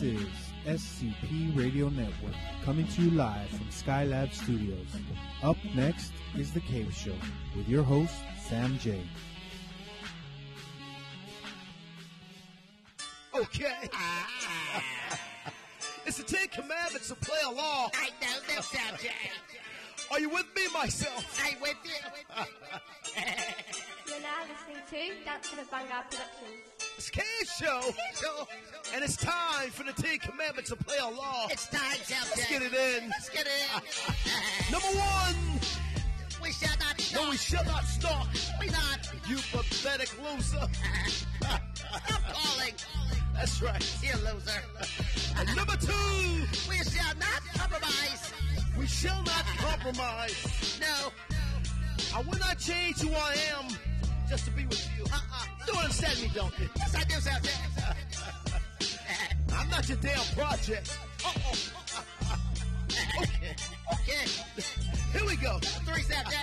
This is SCP Radio Network, coming to you live from Skylab Studios. Up next is The Cave Show, with your host, Sam J. Okay. It's the 10 Commandments to play along. I know them, Sam J. Are you with me, myself? I'm with you. You're now listening to Dance to the Vanguard Productions. It's Cave Show. And it's time for the 10 Commandments to play along. It's time, Sam J. Let's get it in. Let's get it in. Number one. We shall not stop. No, we shall not stop. We not. You pathetic loser. Stop calling. That's right. You loser. And number two. We shall not compromise. We shall not compromise. No. I will not change who I am just to be with you. You don't understand me, don't you? Yes, I do, Sam J. I'm not your damn project. Okay. Okay. Here we go. Three, Sam J.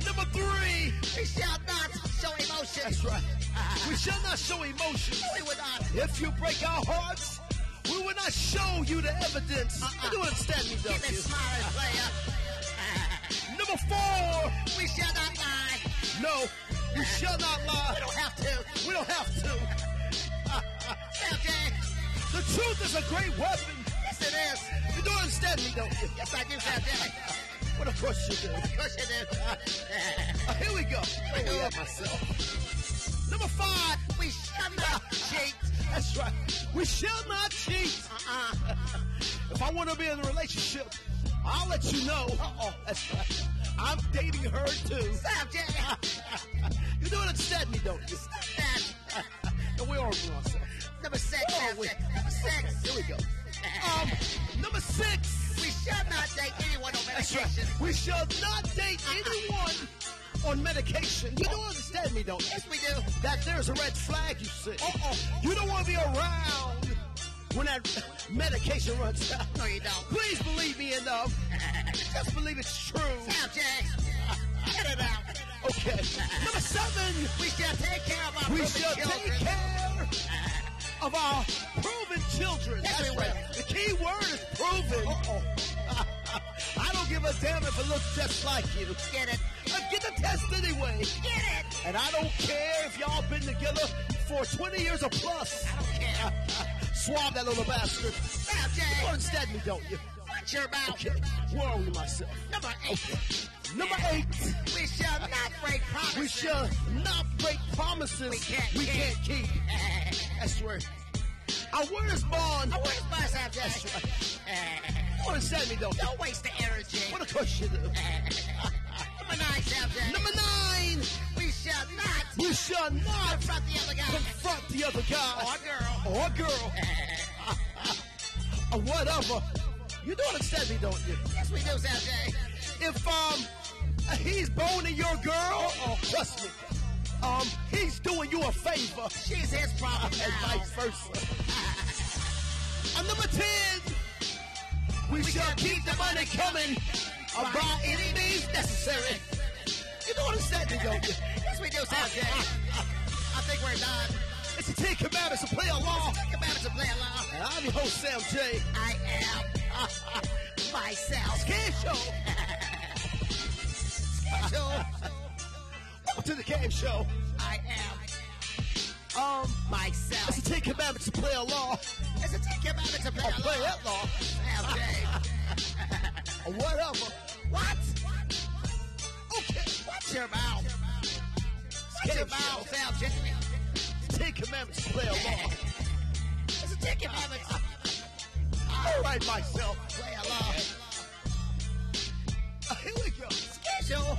Number three. We shall not show emotion. That's right. We shall not show emotions. We will not. If you break our hearts, we will not show you the evidence. You don't understand me, don't Give it you? smiling, player. Number four. We shall not lie. No, we shall not lie. We don't have to. We don't have to. Sam J. The truth is a great weapon. Yes, it is. You don't understand me, don't you? Yes, I do, Sam J. Well, of course you do. Of course you do. Here we go. Here we are, myself. Number five. We shall not cheat. That's right. We shall not cheat. If I want to be in a relationship, I'll let you know. That's right. I'm dating her too. Sam J. You don't understand me, don't you? And we are doing ourselves. Number six, Oh, Sam J. wait. Number six. Here we go. Number six. We shall not date anyone on That's medication. right. We shall not date anyone on medication. You don't understand me, don't you? Yes, we do. That there's a red flag, you see. You don't want to be around when that medication runs out. No, you don't. Please believe me and just believe it's true. Sam J. Get it out. Okay. Number seven. We shall take care of our We proven shall children. take care of our proven children. Yes, That's we right. will. The key word is proven. I don't give a damn if it looks just like you. Get it. Get the test anyway. Get it. And I don't care if y'all been together for 20 years or plus. I don't care. Swab that little bastard. Sam J. You understand me, don't you? Watch your mouth. Okay. Where are we, myself? Number eight. Number eight. We shall not break promises. We shall not break promises We can't keep. That's right. Our word is bond. Where's my Sam J? That's right. You understand me, don't you? Don't waste the energy. What of course you do. Number nine, Sam J. Number nine. We shall not We shall not confront the other guy. confront the other guy. Or girl. Or girl. Or whatever. You don't understand me, don't you? Yes, we do, Sam J. If he's boning your girl, trust me, he's doing you a favor. She's his problem And now. vice versa. Number 10, we shall keep the money coming by any means necessary. You don't understand me, don't you? Yes, we do, Sam J. I think we're done. It's the 10 Commandments to play along. Think about it to play along. And I'm your host, Sam J. I am myself. Cave Show. So, Welcome to the Cave Show. I am myself. It's the 10 Commandments to play along. It's a take about it to play Or play along. that long. Sam J. Or whatever. What? Okay. Watch your mouth. Watch your mouth, Sam J. 10 Commandments to play along. It's a take about it. All right, myself. Play along. Here we go. Schedule.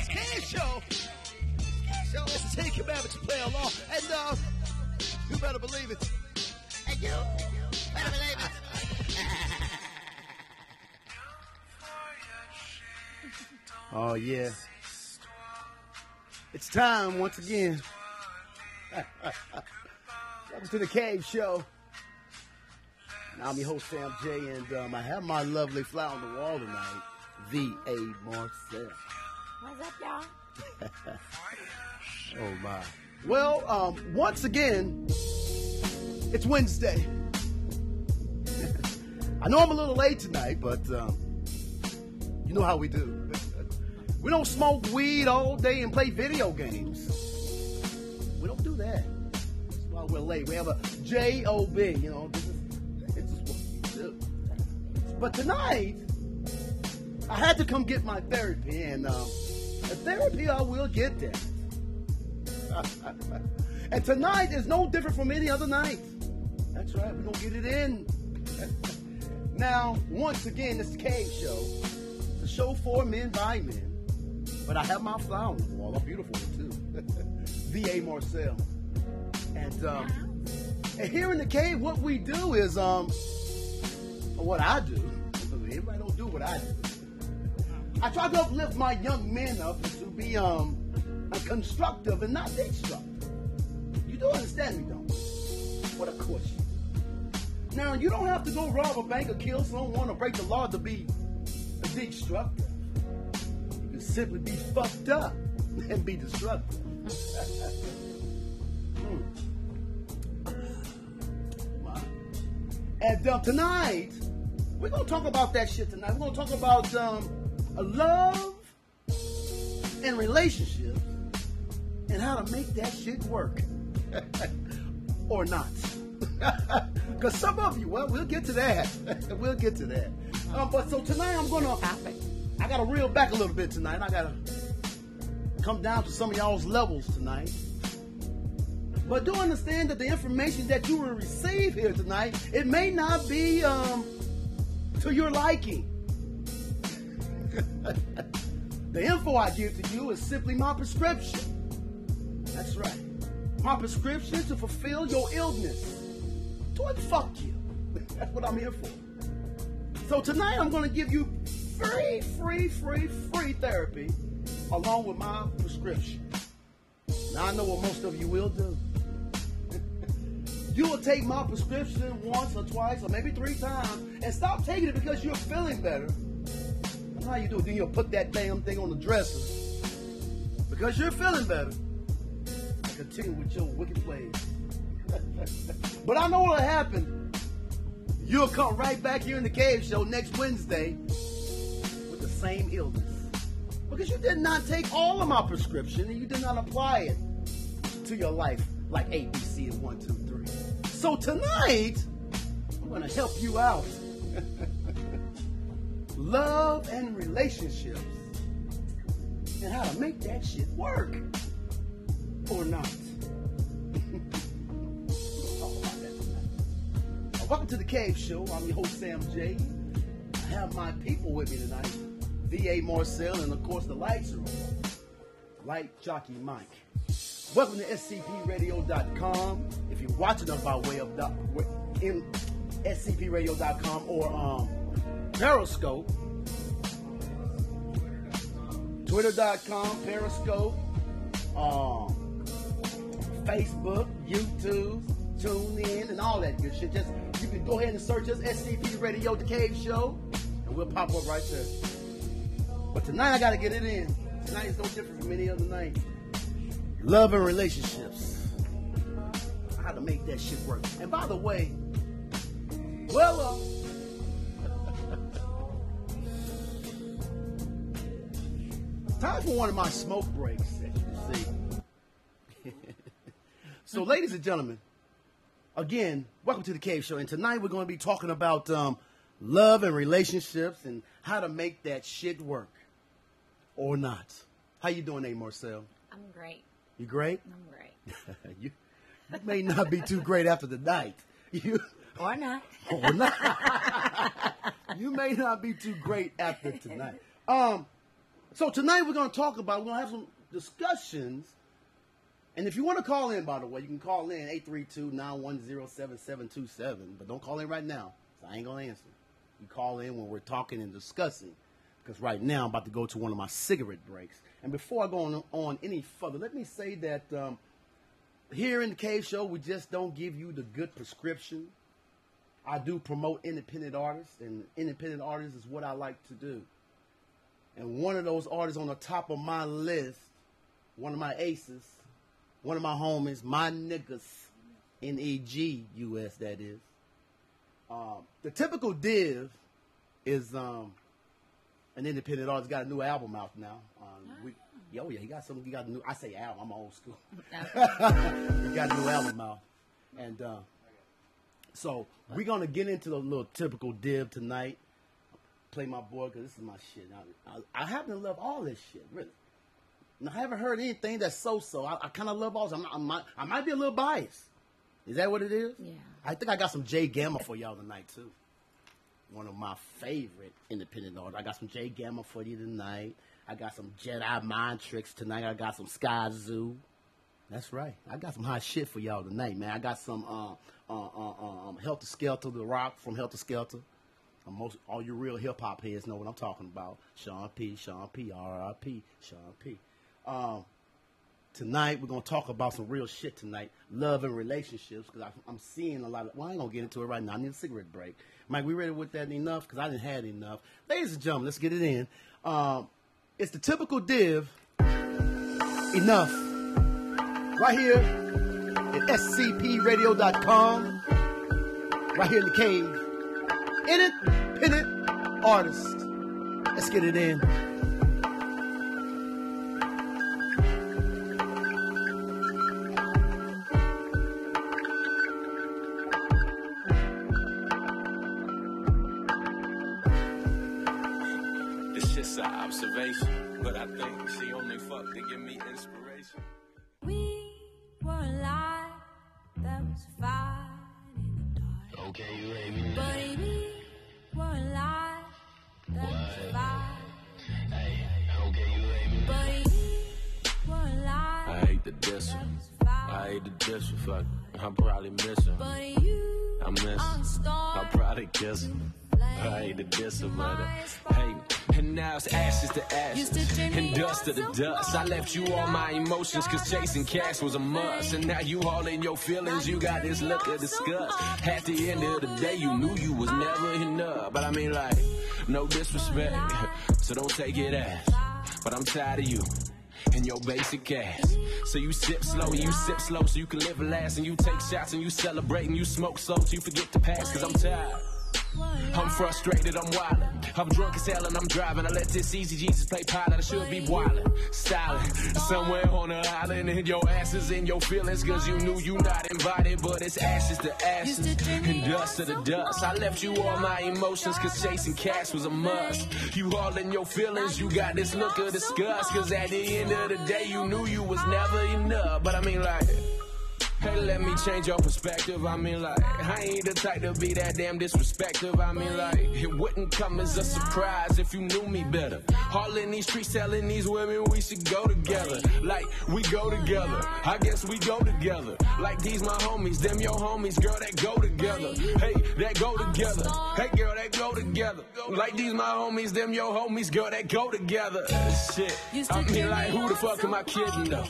Cave Show. It's the 10 Commandments to play along. And you better believe it. And you better believe it. Oh, yeah. It's time once again. Welcome to the Cave Show. And I'm your host, Sam J. And I have my lovely fly on the wall tonight, V.A. Marcel. What's up, y'all? Oh, my. Well, once again, it's Wednesday. I know I'm a little late tonight, but you know how we do. We don't smoke weed all day and play video games. We don't do that. That's why we're late. We have a J-O-B, you know. This is what we do. But tonight, I had to come get my therapy, and therapy I will get there. And tonight is no different from any other night. That's right, we're going to get it in. Now, once again, it's the Cave Show. It's a show for men by men. But I have my flower on the wall, a beautiful one too. V.A. Marcel. And here in the cave, what we do is, what I do. Everybody don't do what I do. I try to uplift my young men up to be constructive and not destructive. You do understand me, don't you? What a question. Now, you don't have to go rob a bank or kill someone or break the law to be destructive. You can simply be fucked up and be destructive. And tonight, we're going to talk about that shit tonight. We're going to talk about love and relationships and how to make that shit work. Or not. Because some of you, well, we'll get to that. We'll get to that. But so tonight I'm going to, I got to reel back a little bit tonight. I got to come down to some of y'all's levels tonight. But do understand that the information that you will receive here tonight, it may not be to your liking. The info I give to you is simply my prescription. That's right. My prescription to fulfill your illness. To fuck you. That's what I'm here for. So tonight I'm going to give you free therapy along with my prescription. Now I know what most of you will do. You will take my prescription once or twice or maybe 3 times and stop taking it because you're feeling better. And how you do it? Then you'll put that damn thing on the dresser because you're feeling better. And continue with your wicked ways. But I know what'll happen. You'll come right back here in the Cave Show next Wednesday with the same illness. Because you did not take all of my prescription and you did not apply it to your life like A, B, C, and 1, 2, 3. So tonight, I'm going to help you out. Love and relationships. And how to make that shit work. Or not. Welcome to the Cave Show. I'm your host, Sam J. I have my people with me tonight. V.A. Marcel, and of course the lights are on. Light Jockey Mike. Welcome to scpradio.com. If you're watching us by way of in scpradio.com or Periscope, Twitter.com, Periscope, Facebook, YouTube, tune in, and all that good shit. Just you can go ahead and search us SCP Radio, The Cave Show, and we'll pop up right there. But tonight I got to get it in. Tonight is no different from any other night. Love and relationships. How to make that shit work. And by the way, well, time for one of my smoke breaks, as you see. So, ladies and gentlemen, again, welcome to the Cave Show. And tonight we're going to be talking about love and relationships and how to make that shit work. Or not. How you doing, A. Marcel? I'm great. You great? I'm great. you may not be too great after the night. Or not. Or not. You may not be too great after tonight. So tonight we're going to have some discussions. And if you want to call in, by the way, you can call in 832-910-7727. But don't call in right now, so I ain't going to answer. You call in when we're talking and discussing. Because right now I'm about to go to one of my cigarette breaks. And before I go on any further, let me say that here in the Cave Show, we just don't give you the good prescription. I do promote independent artists, and independent artists is what I like to do. And one of those artists on the top of my list, one of my aces, one of my homies, my niggas, N-E-G-U-S, that is. The typical Div is an independent artist. Got a new album out now. He got a new. I say album. I'm old school. He got a new album out, and so we're gonna get into the little typical Div tonight. Play my boy because this is my shit. I happen to love all this shit, really. And I haven't heard anything that's so. I kind of love all this. I might be a little biased. Is that what it is? Yeah. I think I got some Jay Gamma for y'all tonight too. One of my favorite independent artists. I got some Jay Gamma for you tonight. I got some Jedi Mind Tricks tonight. I got some Sky Zoo. That's right. I got some hot shit for y'all tonight, man. I got some Helter Skelter, The Rock from Helter Skelter. All you real hip hop heads know what I'm talking about. Sean P, R.I.P, Sean P. Tonight we're gonna talk about some real shit tonight, love and relationships, because I'm seeing a lot of. Well, I ain't gonna get into it right now. I need a cigarette break. Mike, we ready with that enough? Because I didn't have enough. Ladies and gentlemen, let's get it in. It's the typical Div. Enough. Right here at scpradio.com. Right here in the cave. Independent artist. Let's get it in. This just an observation, but I think she only fucked to give me inspiration. We were alive, there was a fire in the dark. Okay, you hate me. But we were alive, there was a fire. Hey, okay, you hate me. But we were alive. I hate the diss. I hate the disrespect. I'm probably missing. But you I miss. I'll probably kiss him. I hate the diss about it. Hey, and now it's ashes to ashes and dust to the dust. I left you all my emotions cause chasing cash was a must. And now you all in your feelings, you got this look of disgust. At the end of the day, you knew you was never enough. But I mean like, no disrespect, so don't take it as. But I'm tired of you and your basic ass. So you sip slow and you sip slow so you can live and last. And you take shots and you celebrate and you smoke slow so you forget the past. Cause I'm tired. I'm frustrated, I'm wildin'. I'm drunk as hell and I'm driving. I let this easy Jesus play pilot. I should be wildin', styling somewhere on an island. And your ass is in your feelings cause you knew you not invited. But it's ashes to ashes and dust to the dust. I left you all my emotions cause chasing cash was a must. You all in your feelings, you got this look of disgust. Cause at the end of the day you knew you was never enough. But I mean like, hey, let me change your perspective. I mean, like, I ain't the type to be that damn disrespectful. I mean, like, it wouldn't come as a surprise if you knew me better. All in these streets telling these women we should go together. Like, we go together. I guess we go together. Like, these my homies, them your homies, girl, that go together. Hey, that go together. Hey, girl, that go together. Like, these my homies, them your homies, girl, that go together. Shit. I mean, like, who the fuck am I kidding, though?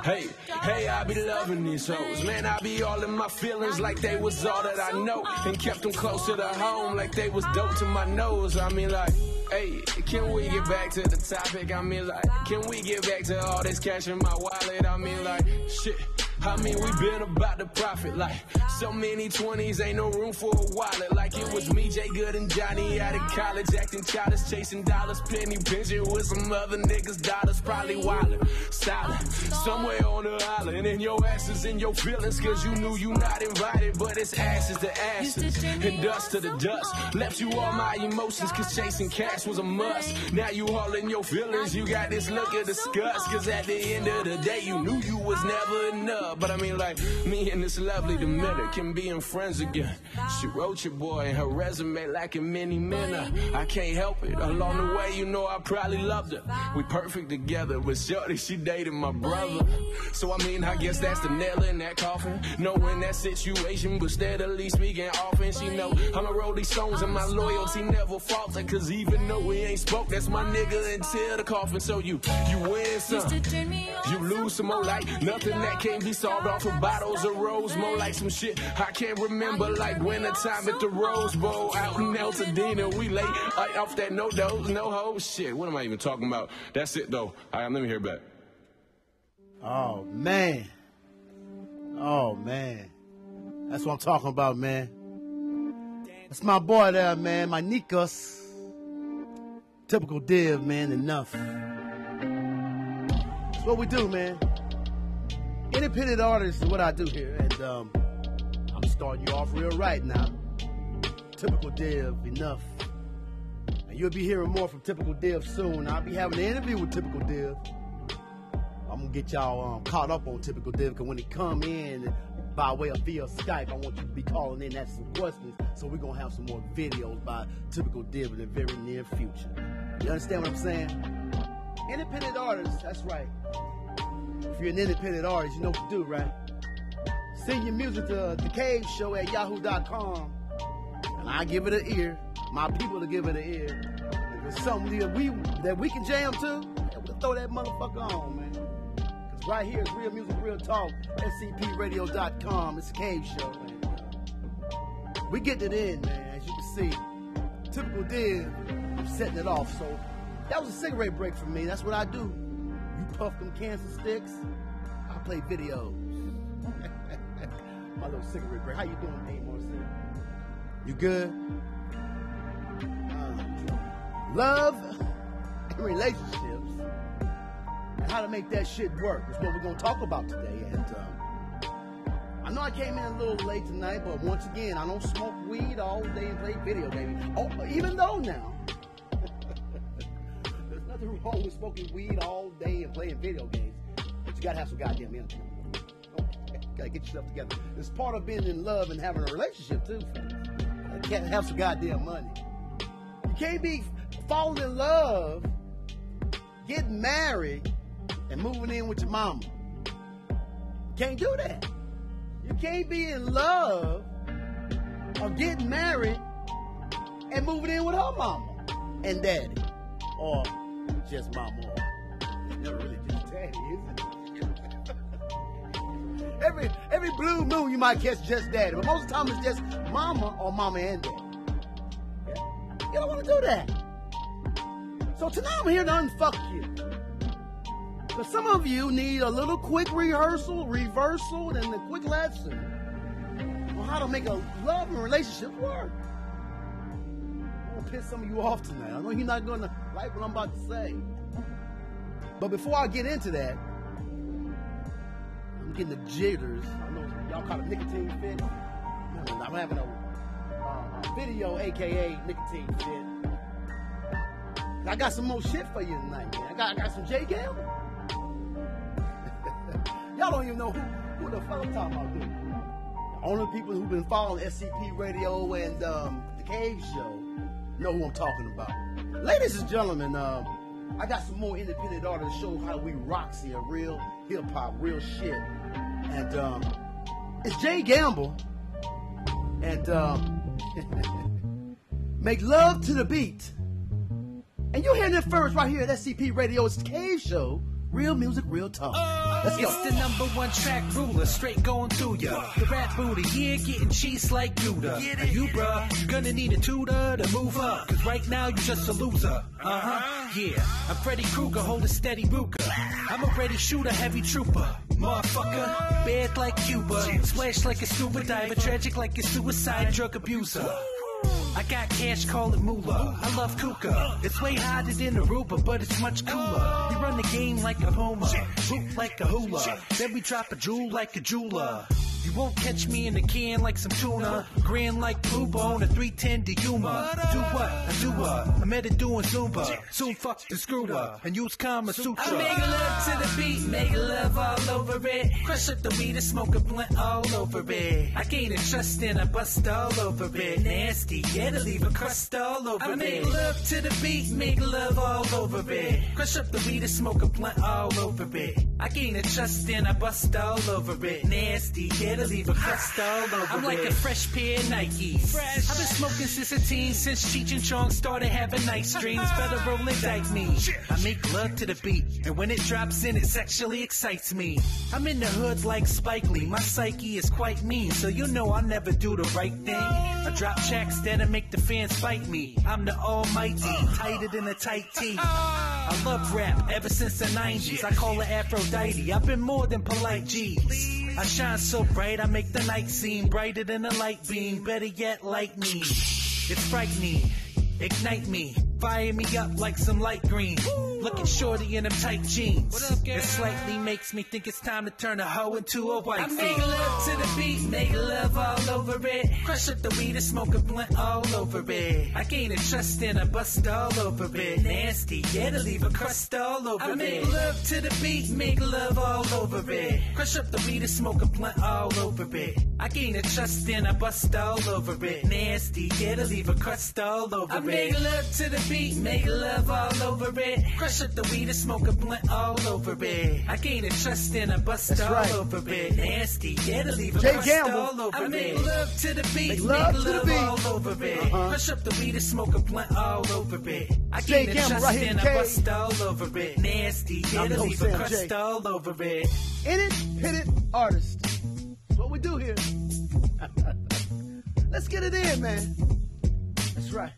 Hey, I be loving these hoes. Man, I be all in my feelings like they was all that I know. And kept them closer to home like they was dope to my nose. I mean like, hey, can we get back to the topic? I mean like, can we get back to all this cash in my wallet? I mean like, shit. I mean, we been about the profit, like, so many 20s, ain't no room for a wallet. Like, it was me, Jay Good, and Johnny out of college, acting childish, chasing dollars, penny pinching with some other niggas' dollars, probably wildin', silent, somewhere on the island, and your ass is in your feelings, cause you knew you not invited, but it's ashes to ashes, and dust to the dust, left you all my emotions, cause chasing cash was a must, now you all in your feelings, you got this look of disgust, cause at the end of the day, you knew you was never enough. But I mean like, me and this lovely Dominican being friends again. She wrote your boy and her resume lacking many men. I can't help it. Along the way, you know I probably loved her. We perfect together, but shorty, she dated my brother. So I mean, I guess that's the nail in that coffin. Knowing that situation, but steadily speaking often. She know I'ma roll these songs and my loyalty never falter. Cause even though we ain't spoke, that's my nigga until the coffin. So you win some, you lose some more, like nothing that can't be Start off with bottles of rose, more like some shit I can't remember, like wintertime at the Rose Bowl. Out in Altadena, we late off that no dose, no ho. Shit, what am I even talking about? That's it, though. All right, let me hear it back. Oh, man. Oh, man. That's what I'm talking about, man. That's my boy there, man. My Nikos. Typical Div, man. Enough. That's what we do, man. Independent artist is what I do here. And I'm starting you off real right now. Typical Div. Enough. And you'll be hearing more from Typical Div soon. I'll be having an interview with Typical Div. I'm going to get y'all caught up on Typical Div, because when he come in by way of via Skype, I want you to be calling in, asking some questions, so we're going to have some more videos by Typical Div in the very near future. You understand what I'm saying? Independent artists, that's right. If you're an independent artist, you know what to do, right? Send your music to The Cave Show at yahoo.com, and I give it an ear. My people to give it an ear. If it's something that we can jam to, we'll throw that motherfucker on, man. Because right here is Real Music, Real Talk, scpradio.com. It's a Cave Show, man. We getting it in, man, as you can see. Typical Div, I'm setting it off. So that was a cigarette break for me. That's what I do. You puff them cancer sticks, I play videos. My little cigarette break. How you doing, Amos? You good? Love and relationships and how to make that shit work is what we're going to talk about today. And I know I came in a little late tonight, but once again, I don't smoke weed all day and play video games. Oh, even though now, there's nothing wrong with smoking weed all day and playing video games, but you got to have some goddamn income. You got to get yourself together. It's part of being in love and having a relationship, too. You can't have some goddamn money. You can't be falling in love, getting married, and moving in with your mama. Can't do that. You can't be in love or getting married and moving in with her mama and daddy. Or just mama. It's never really just daddy, is it? Every blue moon you might catch just daddy, but most of the time it's just mama or mama and daddy. You don't want to do that. So tonight I'm here to unfuck you. Because some of you need a little quick reversal, and a quick lesson on how to make a love and relationship work. I'm going to piss some of you off tonight. I know you're not going to like what I'm about to say. But before I get into that, I'm getting the jitters. I know y'all call it nicotine fit. I'm having a video, aka nicotine fit. I got some more shit for you tonight, man. I got some Jay Gamble. Y'all don't even know who the fuck I'm talking about, dude. The only people who've been following SCP Radio and The Cave Show know who I'm talking about. Ladies and gentlemen, I got some more independent artists to show how we rocks here. Real hip-hop, real shit. And it's Jay Gamble. And make love to the beat. And you're hearing it first right here at SCP Radio. It's The Cave Show. Real music, real talk. Let's go. It's the #1 track ruler, straight going through ya. The rap booty, yeah, getting cheese like Buddha. And you, bruh, gonna need a tutor to move up. Cause right now you're just a loser. Yeah, I'm Freddy Krueger, hold a steady Ruger. I'm a ready shooter, heavy trooper. Motherfucker, bad like Cuba. Splash like a scuba diver, tragic like a suicide drug abuser. I got cash, call it moolah. I love Kuka. It's way harder than Aruba, but it's much cooler. We run the game like a Puma, hoop like a hula. Then we drop a jewel like a jeweler. You won't catch me in a can like some tuna. Grand like Blue Bone, a 310 to Yuma. Do what? I do what? I'm at it doing Zumba. Soon fuck the screwer and use Kama Sutra. I make love to the beat, make love all over it. Crush up the weed and smoke a blunt all over it. I gain a trust and I bust all over it. Nasty, yeah, to leave a crust all over it. I make love to the beat, make love all over it. Crush up the weed and smoke a blunt all over it. I gain a trust and I bust all over it. Nasty, yeah, to leave a crust all over it. I'm like a fresh pair of Nikes. I've been smoking since a teen, since Cheech and Chong started having nice dreams. Federal indict me. I make love to the beat, and when it drops in, it sexually excites me. I'm in the hood like Spike Lee. My psyche is quite mean, so you know I'll never do the right thing. I drop checks that'll make the fans fight me. I'm the almighty, tighter than a tight tee. I love rap ever since the 90s. I call it Aphrodite. I've been more than polite G's. I shine so bright, I make the night seem brighter than a light beam. Better yet, like me. It's frightening. Ignite me. Fire me up like some light green. Looking shorty in them tight jeans. It slightly makes me think it's time to turn a hoe into a wife. I make love to the beat, make love all over it. Crush up the weed and smoke a blunt all over it. I gain a trust and I bust all over it. Nasty, yeah, to leave a crust all over it. I make love to the beat, make love all over it. Crush up the weed and smoke a blunt all over it. I gain a trust and I bust all over it. Nasty, yeah, to leave a crust all over it. I make love to the beat, make love all over it. Crush up the weed and smoke a blunt all over it. I gain a trust and I bust all over it. Nasty, yeah, to leave a crust all over it. I make love to the beat, make love all over it. Crush up the weed and smoke a blunt all over it. I gain a trust and I bust all over it. Nasty, yeah, to leave a crust all over it. In it, hit it, artist. That's what we do here. Let's get it in, man. That's right.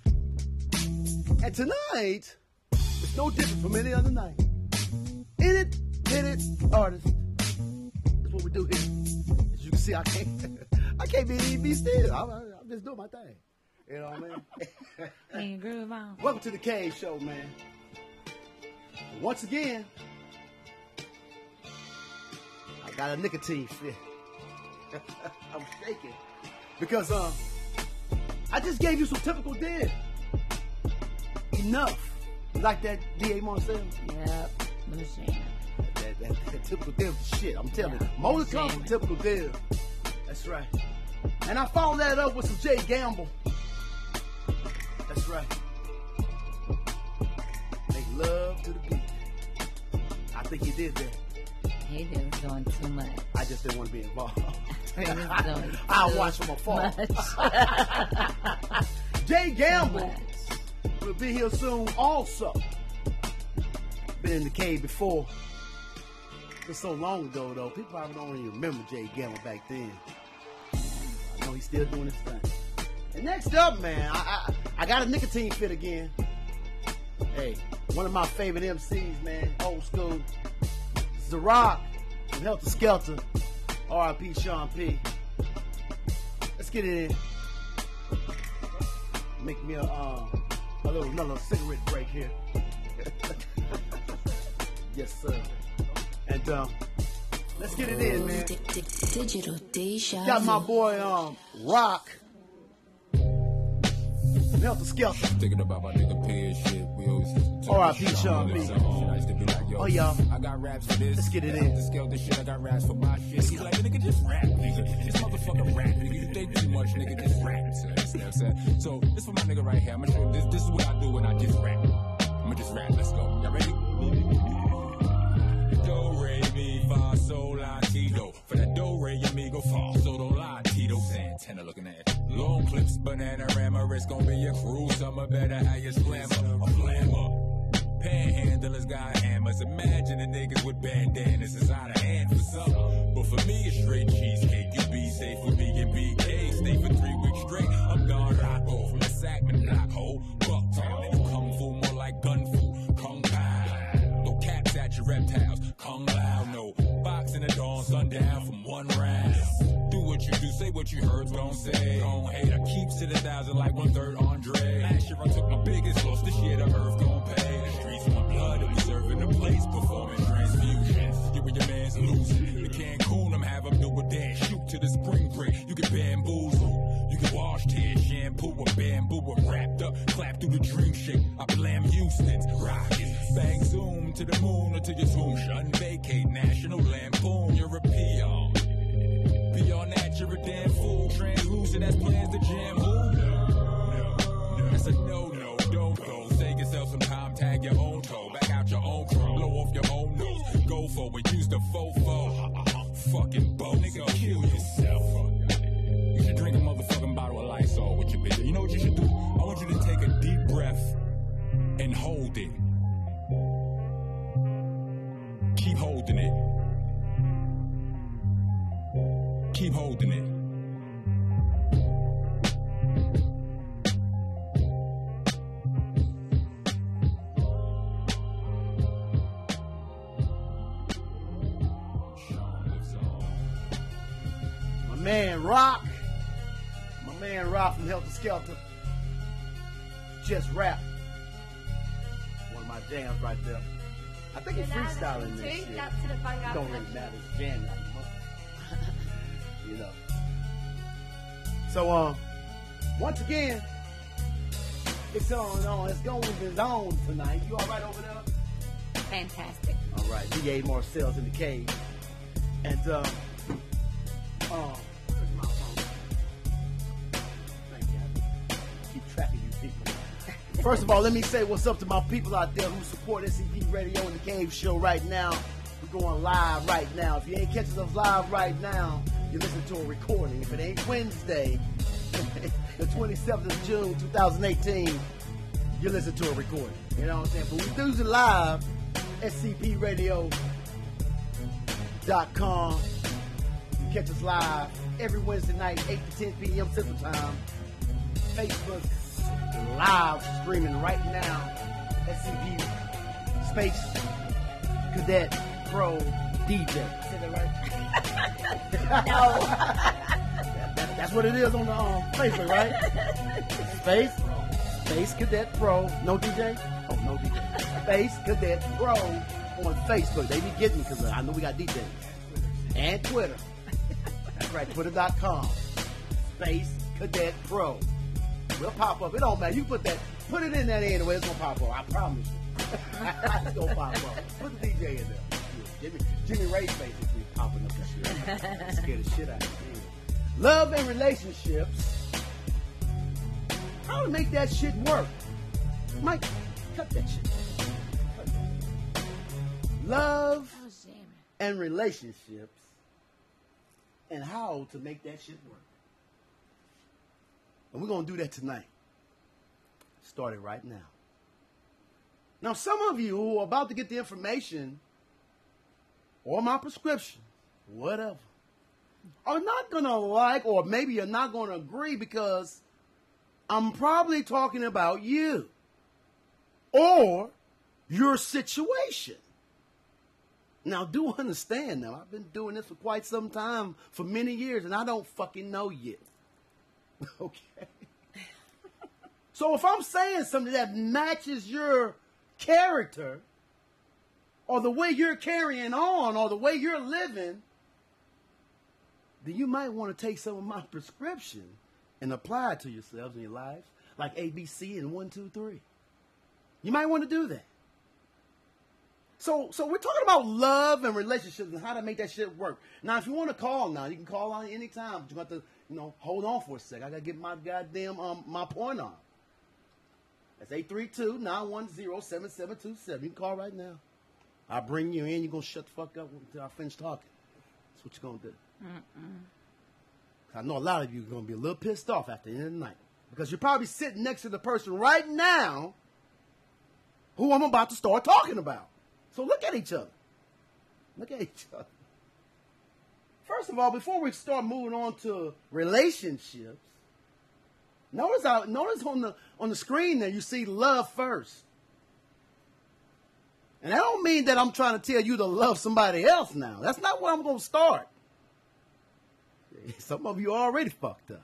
And tonight, it's no different from any other night. In it, hit it, artist. That's what we do here. As you can see, I can't be still. I'm just doing my thing. You know what I mean? Groove on. Welcome to the Cave Show, man. And once again, I got a nicotine fit. I'm shaking because I just gave you some typical dead. Enough. You like that D.A. Marcel? Yep. Machine. That typical deal shit, I'm telling you. Most comes from typical deal. That's right. And I followed that up with some Jay Gamble. That's right. Make love to the beat. I think he did that. He was doing too much. I just didn't want to be involved. Doing I'll watch from afar. Jay Gamble will be here soon also. Been in the cave before. It's so long ago though. People probably don't even remember Jay Gamble back then. I know he's still doing his thing. And next up, man, I got a nicotine fit again. Hey, one of my favorite MCs, man, old school. Ciroc from Helter Skelter. R.I.P. Sean P. Let's get it in. Make me another cigarette break here. Yes, sir. And let's get it in, man. Digital Deja. Got my boy Rock. Helter Skelter. Thinking about my nigga Pay shit. We always R.I.P. Sean P. Oh, y'all. I got raps for this. Let's get it in. The Skelter shit, I got raps for my shit. He's like, nigga, just rap, nigga. Just motherfucking rap, nigga. You think too much, nigga. Just rap. You know what I'm saying? So, this for my nigga right here. I'm gonna show you this is what I do when I just rap. I'm gonna just rap. Let's go. Y'all ready? Do, re, mi, fa, sol, la, ti, do. For that do, re, amigo, fa, so, do, la, ti, do. Santana looking at it. Long clips, banana rammer. It's gonna be a crew. Summer better how you slammer. A flammer. Panhandlers got hammers. Imagine the niggas with bandanas is out of hand for some. But for me, it's straight cheesecake. You be safe with me and BK. Stay for 3 weeks straight. I'm gone Rocco from the Sackman knockhole. Bucktown, nigga kung fu more like gun fu. Kung Pao. No caps at your reptiles. Kung Lao, no. Boxing the dawn, sundown from one round. Do what you do, say what you heard, don't say. Don't hate, I keep to the 1,000 like 1/3 Andre. Last year I took my biggest loss, this year the earth gon' pay. The streets my blood, and we serving the place, performing transfusions. You and your man's losing. The Cancun, I'm have them do a dance, shoot to the spring break. You get bamboozled, you can wash tears, shampoo or bamboo or wrapped up, clap through the dream shape. I blam Houston's rockets, bang zoom to the moon or to your tomb. Shun vacate, National Lampoon, you're a peon. Beyond that, you're a damn fool. Translucent as plans to jam who? No, that's a no, don't go. Save yourself some time, tag your own toe. Back out your own crow, blow off your own nose. Go for it, use the Keep holding it. Keep holding it. My man Rock from Helter Skelter. Just rap. One of my jams right there. I think he's freestyling this shit. Don't really matter. It's jam that you know. So once again, it's on. It's going on tonight. You all right over there? Fantastic. All right. D.A. Marcel's in the cave. And where's my phone? Thank you. Keep track of you people. First of all, let me say what's up to my people out there who support SCP Radio and the Cave Show right now. We're going live right now. If you ain't catching us live right now, you listen to a recording. If it ain't Wednesday, the 27th of June, 2018, you listen to a recording. You know what I'm saying? But we do it live, scpradio.com. You catch us live every Wednesday night, 8 to 10 p.m. Central Time. Facebook live streaming right now. SCP Space Cadet Pro DJ. Say that right? No. That's what it is on the Facebook, right? Space Cadet Pro. No DJ? Oh, no DJ. Space Cadet Pro on Facebook. They be getting me because I know we got DJs. And Twitter. That's right, twitter.com. Space Cadet Pro. We'll pop up. It don't matter. You put it in that anyway, it's gonna pop up. I promise you. It's gonna pop up. Put the DJ in there. Jimmy Ray's basically popping up this shit. Scare the shit out of you. Love and relationships. How to make that shit work? Mike, cut that shit. Love and relationships and how to make that shit work. And we're going to do that tonight. Starting right now. Now, some of you who are about to get the information or my prescription, whatever, are not going to like, or maybe you're not going to agree because I'm probably talking about you or your situation. Now, do understand now, I've been doing this for quite some time, for many years, and I don't fucking know you. Okay. So if I'm saying something that matches your character or the way you're carrying on or the way you're living, then you might want to take some of my prescription and apply it to yourselves in your lives, like ABC and 1, 2, 3. You might want to do that. So we're talking about love and relationships and how to make that shit work. Now, if you want to call now, you can call on anytime, but you have to, hold on for a sec. I got to get my goddamn, my point on. That's 832-910-7727. You can call right now. I'll bring you in. You're going to shut the fuck up until I finish talking. That's what you're going to do. I know a lot of you are going to be a little pissed off after the end of the night because you're probably sitting next to the person right now who I'm about to start talking about. So look at each other. Look at each other. First of all, before we start moving on to relationships, notice on the screen there you see love first. And I don't mean that I'm trying to tell you to love somebody else now. That's not where I'm going to start. Some of you are already fucked up.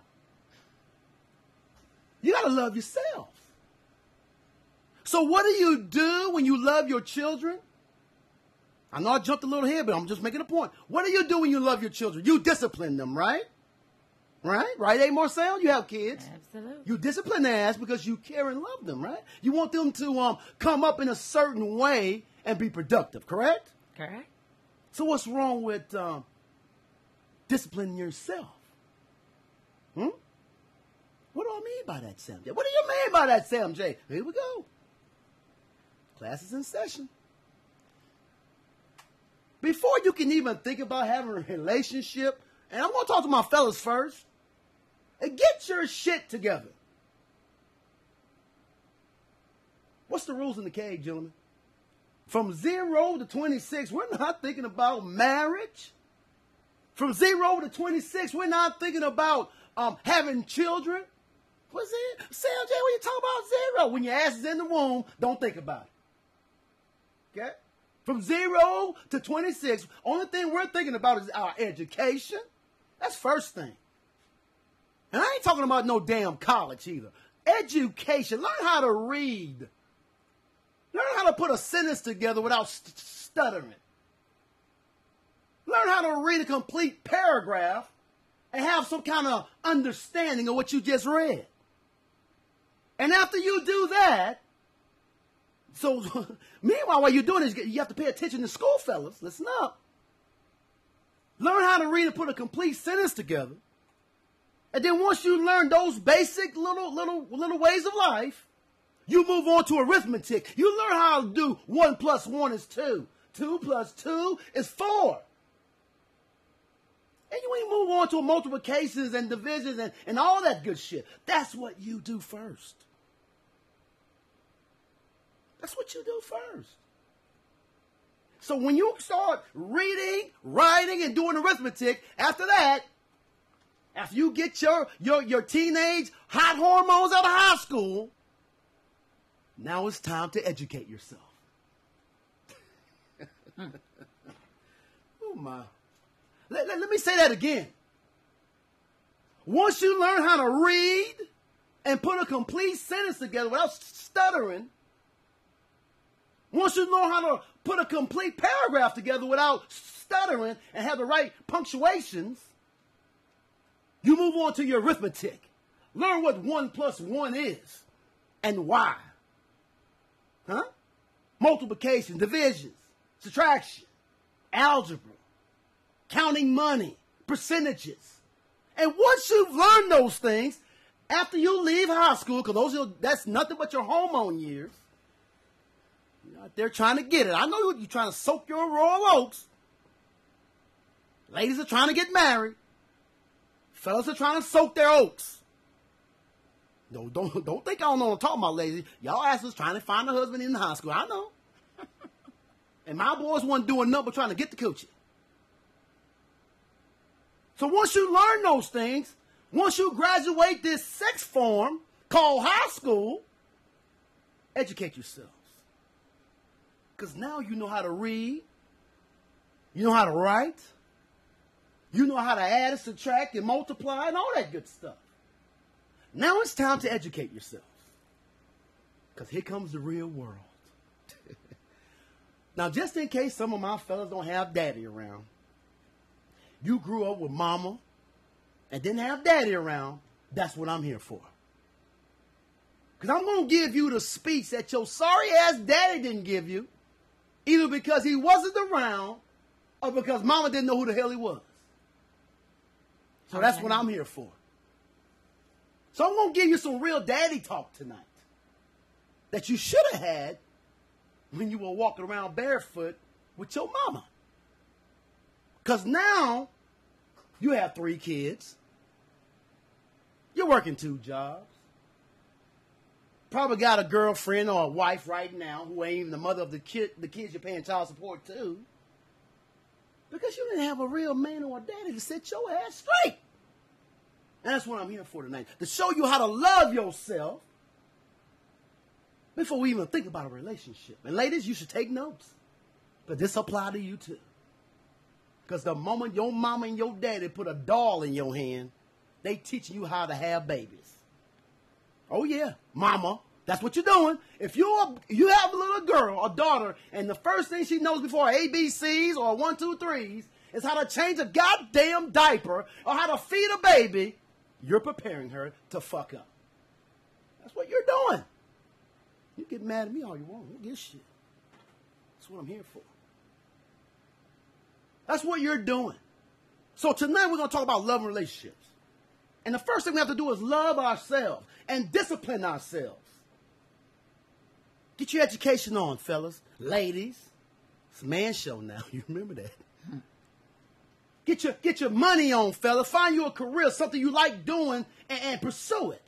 You got to love yourself. So what do you do when you love your children? I know I jumped a little here, but I'm just making a point. What do you do when you love your children? You discipline them, right? Right, A. Marcel? You have kids. Absolutely. You discipline their ass because you care and love them, right? You want them to come up in a certain way and be productive, correct? Correct. So what's wrong with disciplining yourself? What do I mean by that, Sam J? What do you mean by that, Sam J? Here we go. Class is in session. Before you can even think about having a relationship, and I'm going to talk to my fellas first, and get your shit together. What's the rules in the cave, gentlemen? From 0 to 26, we're not thinking about marriage. From 0 to 26, we're not thinking about having children. What's it? Sam J, when you talk about 0, when your ass is in the womb, don't think about it. Okay? From 0 to 26, only thing we're thinking about is our education. That's first thing. And I ain't talking about no damn college either. Education. Learn how to read. Learn how to put a sentence together without stuttering. Learn how to read a complete paragraph and have some kind of understanding of what you just read. And after you do that, so meanwhile, what you're doing is you have to pay attention to school, fellas. Listen up. Learn how to read and put a complete sentence together. And then once you learn those basic little ways of life, you move on to arithmetic. You learn how to do 1 plus 1 is 2. 2 plus 2 is 4. And you move on to multiplications and divisions and all that good shit. That's what you do first. That's what you do first. So when you start reading, writing, and doing arithmetic, after that, after you get your teenage hot hormones out of high school, now it's time to educate yourself. Oh my. Let me say that again. Once you learn how to read and put a complete sentence together without stuttering, once you learn how to put a complete paragraph together without stuttering and have the right punctuations, you move on to your arithmetic. Learn what 1 plus 1 is and why. Huh? Multiplication, divisions, subtraction, algebra, counting money, percentages. And once you've learned those things, after you leave high school, because that's nothing but your hormone years, you're out there trying to get it. I know you're trying to soak your Royal Oaks. Ladies are trying to get married. Fellas are trying to soak their oats. No, don't think I don't know what I'm talking about, ladies. Y'all asses trying to find a husband in high school. I know. And my boys wasn't doing nothing but trying to get the coochie. So once you learn those things, once you graduate this sex form called high school, educate yourselves. Because now you know how to read, you know how to write, you know how to add and subtract and multiply and all that good stuff. Now it's time to educate yourselves. Because here comes the real world. Now, just in case some of my fellas don't have daddy around, you grew up with mama and didn't have daddy around, that's what I'm here for. Because I'm going to give you the speech that your sorry-ass daddy didn't give you, either because he wasn't around or because mama didn't know who the hell he was. So that's what I'm here for. So I'm going to give you some real daddy talk tonight that you should have had when you were walking around barefoot with your mama. Because now you have 3 kids. You're working 2 jobs. Probably got a girlfriend or a wife right now who ain't even the mother of the kids you're paying child support to. Because you didn't have a real man or a daddy to set your ass straight. And that's what I'm here for tonight. To show you how to love yourself before we even think about a relationship. And ladies, you should take notes. But this applies to you too. Because the moment your mama and your daddy put a doll in your hand, they teaching you how to have babies. Oh yeah, mama, that's what you're doing. If you have a little girl, a daughter, and the first thing she knows before ABCs or 1, 2, 3s is how to change a goddamn diaper or how to feed a baby, you're preparing her to fuck up. That's what you're doing. You get mad at me all you want. I don't give a shit. That's what I'm here for. That's what you're doing. So tonight we're going to talk about love and relationships. And the first thing we have to do is love ourselves and discipline ourselves. Get your education on, fellas. Ladies, it's a man show now. You remember that. Get your money on, fella. Find you a career, something you like doing, and pursue it.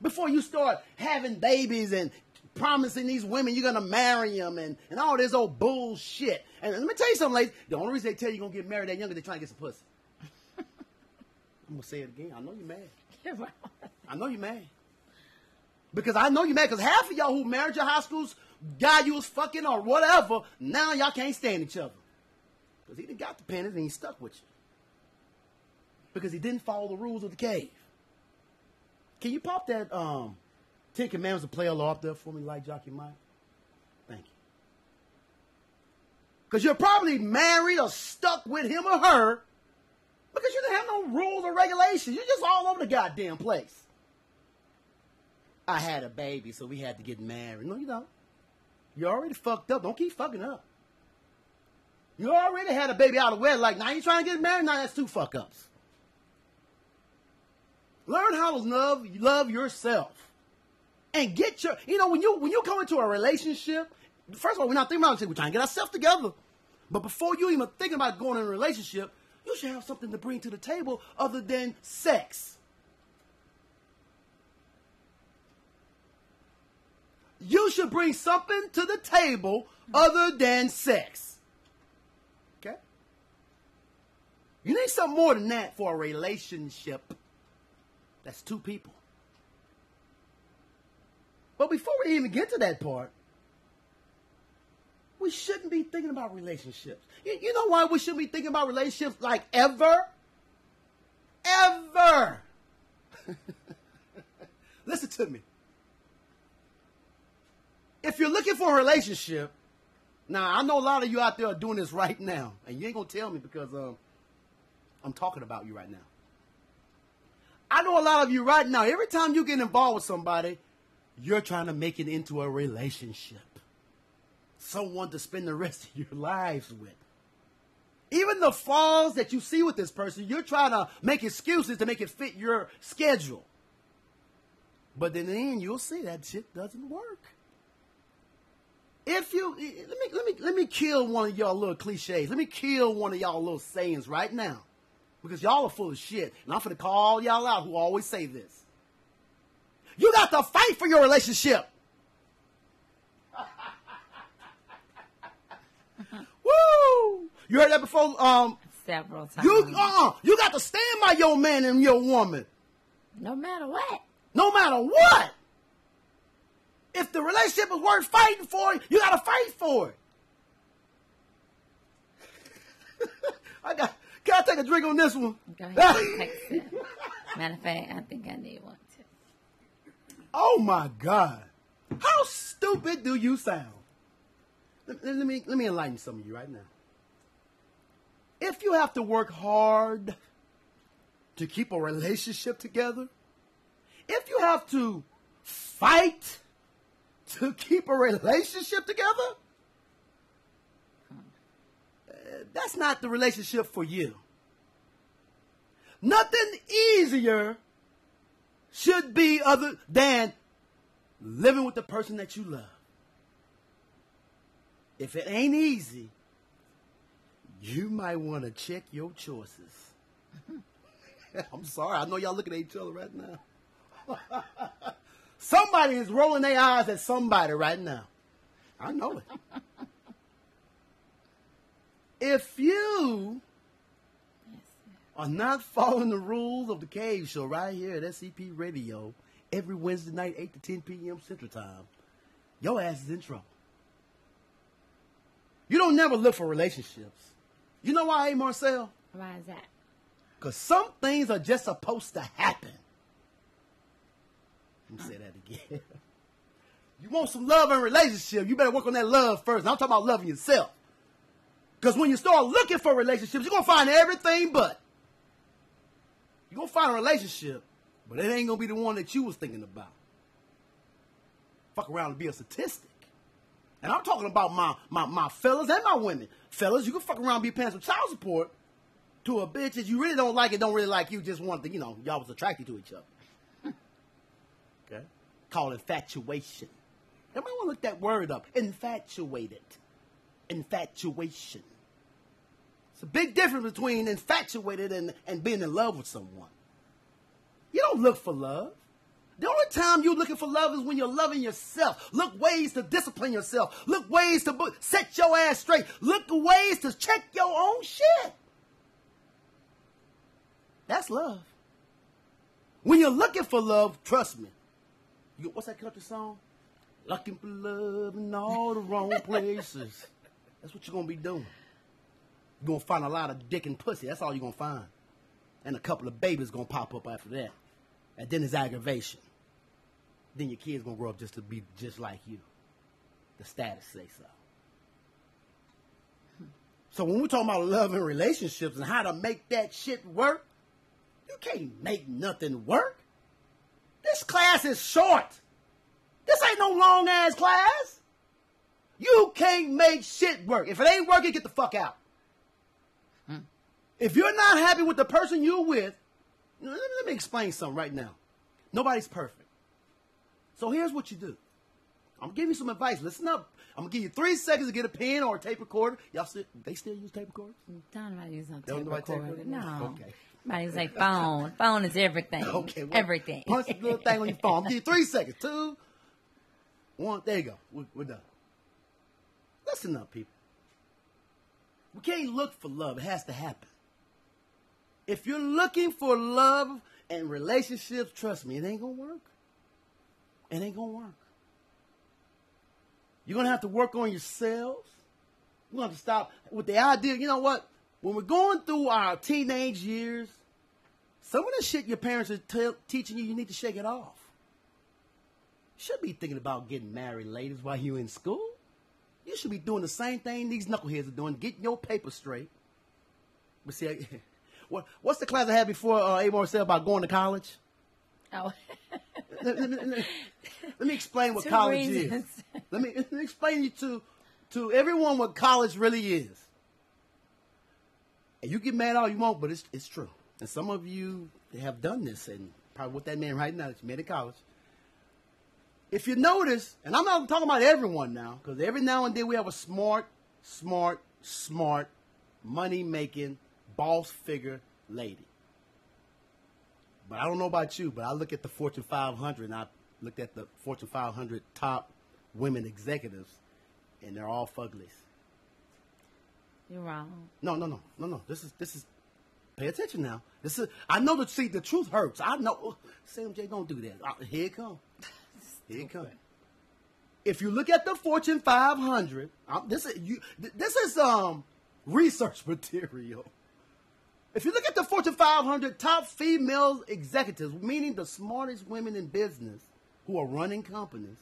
Before you start having babies and promising these women you're going to marry them and all this old bullshit. And let me tell you something, ladies. The only reason they tell you you're going to get married that young is they're trying to get some pussy. I'm going to say it again. I know you're mad. I know you're mad. Because I know you're mad because half of y'all who married your high school's guy you was fucking or whatever, now y'all can't stand each other. Because he done got the pennies and he's stuck with you. Because he didn't follow the rules of the cave. Can you pop that Ten Commandments of Player Law up there for me, like Jockey Mike? Thank you. Because you're probably married or stuck with him or her because you didn't have no rules or regulations. You're just all over the goddamn place. I had a baby, so we had to get married. No, you don't. You already fucked up. Don't keep fucking up. You already had a baby out of wedlock. Now you trying to get married? Now that's 2 fuck-ups. Learn how to love yourself. And get your, when you come into a relationship, first of all, we're not thinking about it, we're trying to get ourselves together. But before you even think about going in a relationship, you should have something to bring to the table other than sex. You should bring something to the table other than sex. Okay? You need something more than that for a relationship. That's 2 people. But before we even get to that part, we shouldn't be thinking about relationships. You know why we shouldn't be thinking about relationships like ever? Ever. Listen to me. If you're looking for a relationship, now I know a lot of you out there are doing this right now, and you ain't going to tell me because I'm talking about you right now. I know a lot of you right now, every time you get involved with somebody, you're trying to make it into a relationship. Someone to spend the rest of your lives with. Even the flaws that you see with this person, you're trying to make excuses to make it fit your schedule. But in the end, you'll see that shit doesn't work. If you, let me kill one of y'all little cliches. Let me kill one of y'all little sayings right now. Because y'all are full of shit. And I'm finna call y'all out who always say this. You got to fight for your relationship. Woo! You heard that before? Several times. You got to stand by your man and your woman. No matter what. No matter what. If the relationship is worth fighting for, you got to fight for it. Can I take a drink on this one? Go ahead. Take a sip. Matter of fact, I think I need one too. Oh my God. How stupid do you sound? Let me enlighten some of you right now. If you have to work hard to keep a relationship together, if you have to fight to keep a relationship together, that's not the relationship for you. Nothing easier should be other than living with the person that you love. If it ain't easy, you might want to check your choices. I'm sorry. I know y'all looking at each other right now. Somebody is rolling their eyes at somebody right now. I know it. If you are not following the rules of the Cave Show right here at SCP Radio every Wednesday night, 8 to 10 p.m. Central Time, your ass is in trouble. You don't never look for relationships. You know why, Marcel? Why is that? Because some things are just supposed to happen. Let me say that again. You want some love and relationship, you better work on that love first. And I'm talking about loving yourself. Because when you start looking for relationships, you're going to find everything but. You're going to find a relationship, but it ain't going to be the one that you was thinking about. Fuck around and be a statistic. And I'm talking about my fellas and my women. Fellas, you can fuck around and be paying some child support to a bitch that you really don't like and don't really like you, just want to, y'all was attracted to each other. Okay? Called infatuation. Everybody want to look that word up. Infatuated. Infatuation. It's a big difference between infatuated and being in love with someone. You don't look for love. The only time you're looking for love is when you're loving yourself. Look ways to discipline yourself. Look ways to set your ass straight. Look ways to check your own shit. That's love. When you're looking for love, trust me. What's that country song? Looking for love in all the wrong places. That's what you're going to be doing. You're going to find a lot of dick and pussy. That's all you're going to find. And a couple of babies going to pop up after that. And then it's aggravation. Then your kid's going to grow up just to be just like you. The status say so. So when we're talking about love and relationships and how to make that shit work, you can't make nothing work. This class is short. This ain't no long-ass class. You can't make shit work. If it ain't working, get the fuck out. If you're not happy with the person you're with, let me explain something right now. Nobody's perfect. So here's what you do. I'm going to give you some advice. Listen up. I'm going to give you 3 seconds to get a pen or a tape recorder. They still use tape recorders? Don't nobody use no Don't tape nobody recorder. No. Okay. Everybody's like phone. Phone is everything. Okay. Well, everything. Punch the little thing on your phone. I'm going to give you 3 seconds. 2, 1. There you go. We're done. Listen up, people. We can't look for love. It has to happen. If you're looking for love and relationships, trust me, it ain't going to work. It ain't going to work. You're going to have to work on yourselves. You're going to have to stop with the idea, you know what? When we're going through our teenage years, some of the shit your parents are teaching you need to shake it off. You should be thinking about getting married, ladies, while you're in school. You should be doing the same thing these knuckleheads are doing, getting your paper straight. But see, what's the class I had before Amor said about going to college? Oh. Let me explain what college is. Let me explain to everyone what college really is. And you get mad all you want, but it's true. And some of you have done this, and probably with that man right now that you met in college. If you notice, and I'm not talking about everyone now, because every now and then we have a smart, money-making, boss figure lady. But I don't know about you, but I look at the Fortune 500, and I looked at the Fortune 500 top women executives, and they're all fuglies. You're wrong. No. This is. Pay attention now. This is. I know that. See, the truth hurts. I know. Sam J, don't do that. Here it comes. Here it comes. If you look at the Fortune 500, this is research material. If you look at the Fortune 500 top female executives, meaning the smartest women in business who are running companies,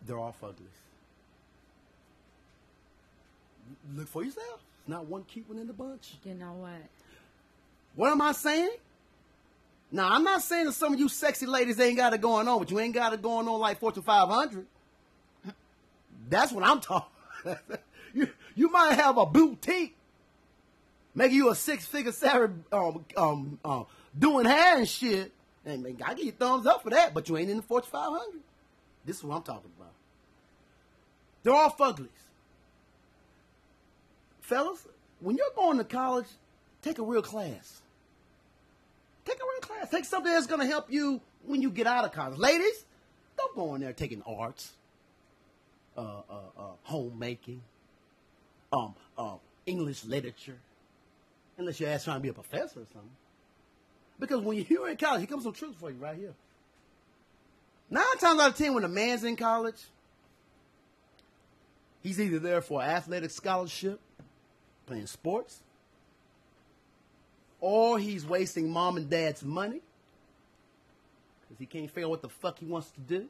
they're all fuglies. Look for yourself. It's not one cute one in the bunch. You know what? What am I saying? Now, I'm not saying that some of you sexy ladies ain't got it going on, but you ain't got it going on like Fortune 500. That's what I'm talking about. You might have a boutique, making you a 6-figure salary, doing hair and shit. And I give you thumbs up for that, but you ain't in the Fortune 500. This is what I'm talking about. They're all fuglies. Fellas, when you're going to college, take a real class. Take a real class. Take something that's going to help you when you get out of college. Ladies, don't go in there taking arts, homemaking, English literature, unless your ass trying to be a professor or something. Because when you're in college, here comes some truth for you right here. 9 times out of 10, when a man's in college, he's either there for an athletic scholarship, playing sports, or he's wasting mom and dad's money because he can't figure out what the fuck he wants to do,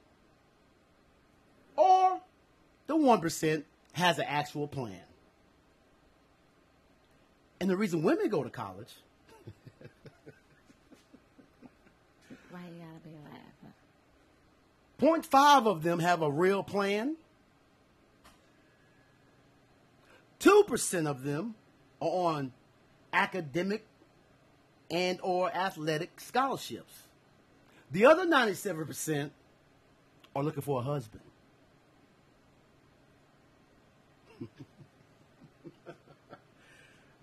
or the 1% has an actual plan. And the reason women go to college, why you gotta be laughing? 0.5 of them have a real plan. 2% of them are on academic and or athletic scholarships. The other 97% are looking for a husband.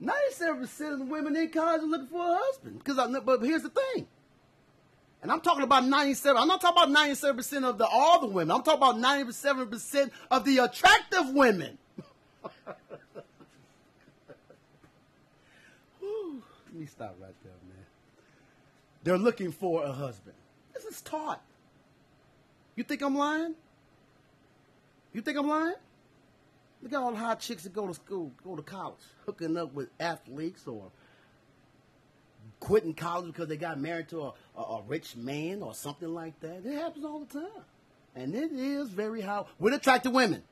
97% of the women in college are looking for a husband. But here's the thing. And I'm talking about 97. I'm not talking about 97% of all the women. I'm talking about 97% of the attractive women. Whew, let me stop right there, man. They're looking for a husband. This is taught. You think I'm lying? You think I'm lying? Look at all the hot chicks that go to school, go to college, hooking up with athletes or quitting college because they got married to a rich man or something like that. It happens all the time. And it is very high with attractive women.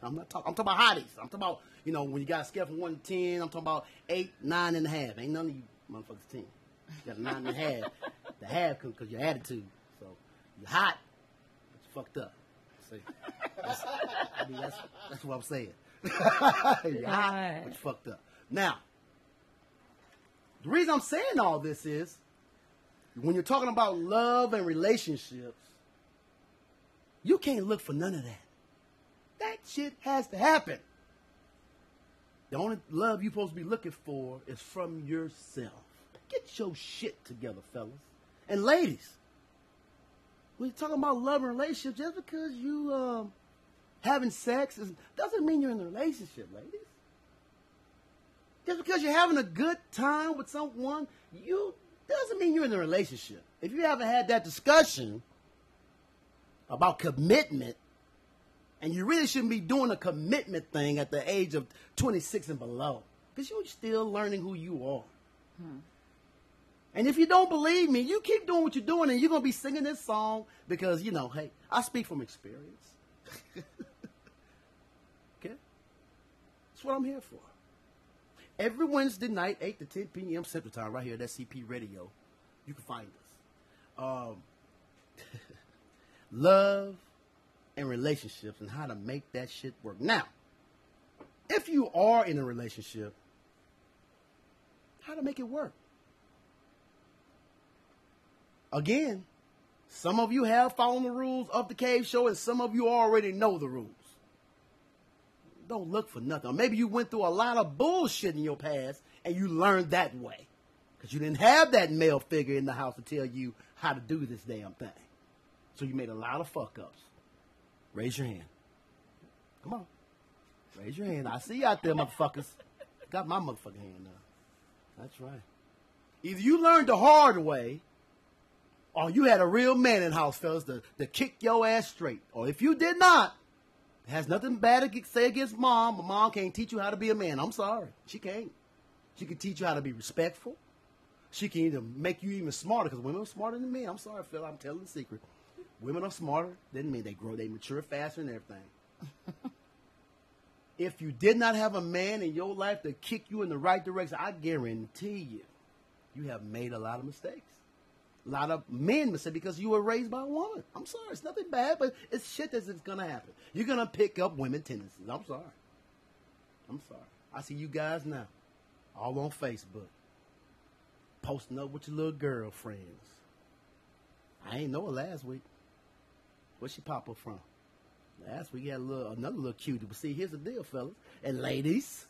I'm talking about hotties. I'm talking about, when you got a scale from 1 to 10, I'm talking about 8, 9.5. Ain't none of you motherfuckers 10. You got a 9.5. The half because your attitude. So you're hot, but you fucked up. See? That's what I'm saying. You're hot, but you fucked up. Now, the reason I'm saying all this is, when you're talking about love and relationships, you can't look for none of that. That shit has to happen. The only love you're supposed to be looking for is from yourself. Get your shit together, fellas. And ladies, when you're talking about love and relationships, just because you having sex doesn't mean you're in a relationship, ladies. Just because you're having a good time with someone, doesn't mean you're in a relationship. If you haven't had that discussion about commitment, and you really shouldn't be doing a commitment thing at the age of 26 and below, because you're still learning who you are. And if you don't believe me, you keep doing what you're doing, and you're going to be singing this song because, hey, I speak from experience. Okay? That's what I'm here for. Every Wednesday night, 8 to 10 p.m. Central Time, right here at SCP Radio, you can find us. Love and relationships and how to make that shit work. Now, if you are in a relationship, how to make it work? Again, some of you have followed the rules of the Cave Show, and some of you already know the rules. Don't look for nothing. Or maybe you went through a lot of bullshit in your past, and you learned that way. Because you didn't have that male figure in the house to tell you how to do this damn thing. So you made a lot of fuck-ups. Raise your hand. Come on. Raise your hand. I see you out there, motherfuckers. Got my motherfucking hand now. That's right. Either you learned the hard way, or you had a real man in the house, fellas, to kick your ass straight. Or if you did not, it has nothing bad to say against mom, but mom can't teach you how to be a man. I'm sorry. She can't. She can teach you how to be respectful. She can even make you even smarter, because women are smarter than men. I'm sorry, fella. I'm telling the secret. Women are smarter than men. They grow, they mature faster and everything. If you did not have a man in your life to kick you in the right direction, I guarantee you have made a lot of mistakes. A lot of men mistake because you were raised by a woman. I'm sorry. It's nothing bad, but it's shit that's going to happen. You're going to pick up women tendencies. I'm sorry. I'm sorry. I see you guys now all on Facebook posting up with your little girlfriends. I ain't know her last week. Where she pop up from? Last week, you had another little cutie. But see, here's the deal, fellas and ladies.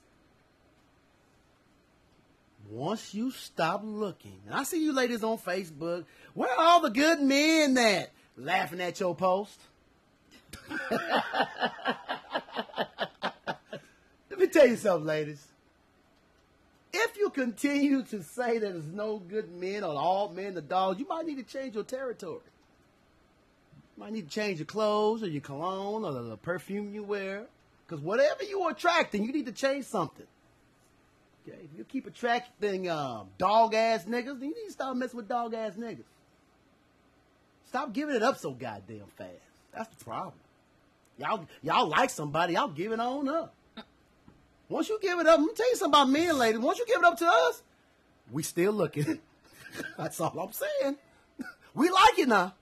Once you stop looking, and I see you ladies on Facebook, where are all the good men at? Laughing at your post. Let me tell you something, ladies. If you continue to say that there's no good men or all men, the dogs, you might need to change your territory. You might need to change your clothes or your cologne or the perfume you wear. Because whatever you're attracting, you need to change something. Okay? If you keep attracting dog-ass niggas, then you need to stop messing with dog-ass niggas. Stop giving it up so goddamn fast. That's the problem. Y'all like somebody, y'all give it on up. Once you give it up, let me tell you something about men, ladies. Once you give it up to us, we still looking. That's all I'm saying. We like it now,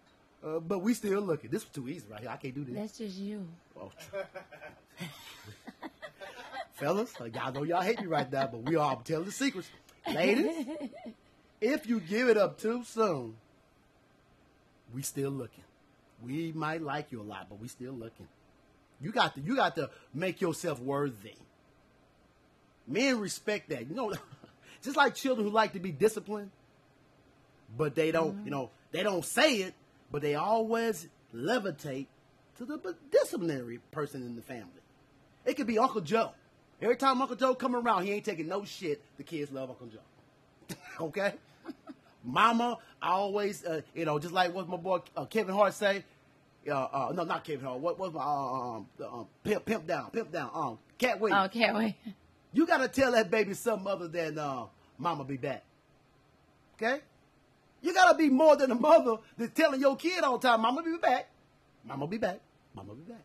but we still looking. This was too easy right here. I can't do this. That's just you. Oh. Fellas, y'all know y'all hate me right now, but we all telling the secrets. Ladies, if you give it up too soon, we still looking. We might like you a lot, but we still looking. You got to make yourself worthy. Men respect that. You know, just like children who like to be disciplined, but they don't, they don't say it, but they always levitate to the disciplinary person in the family. It could be Uncle Joe. Every time Uncle Joe come around, he ain't taking no shit. The kids love Uncle Joe. Okay? Mama, I always, just like what my boy Kevin Hart say. No, not Kevin Hart. What was my Pimp Down? Cat Williams. Oh, Cat Williams. You gotta tell that baby something other than Mama be back. Okay? You gotta be more than a mother that's telling your kid all the time, Mama be back. Mama be back. Mama be back.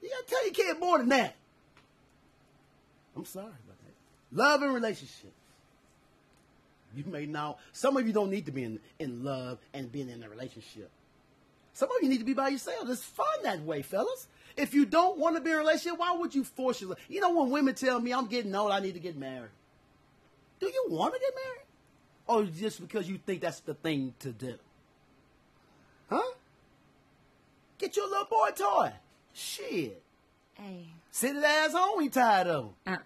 You gotta tell your kid more than that. I'm sorry about that. Love and relationships. You may know some of you don't need to be in love and being in a relationship. Some of you need to be by yourself. It's fun that way, fellas. If you don't want to be in a relationship, why would you force yourself? You know when women tell me I'm getting old, I need to get married. Do you want to get married? Or just because you think that's the thing to do? Huh? Get your little boy toy. Shit. Hey. Sit his ass home, he tired of him.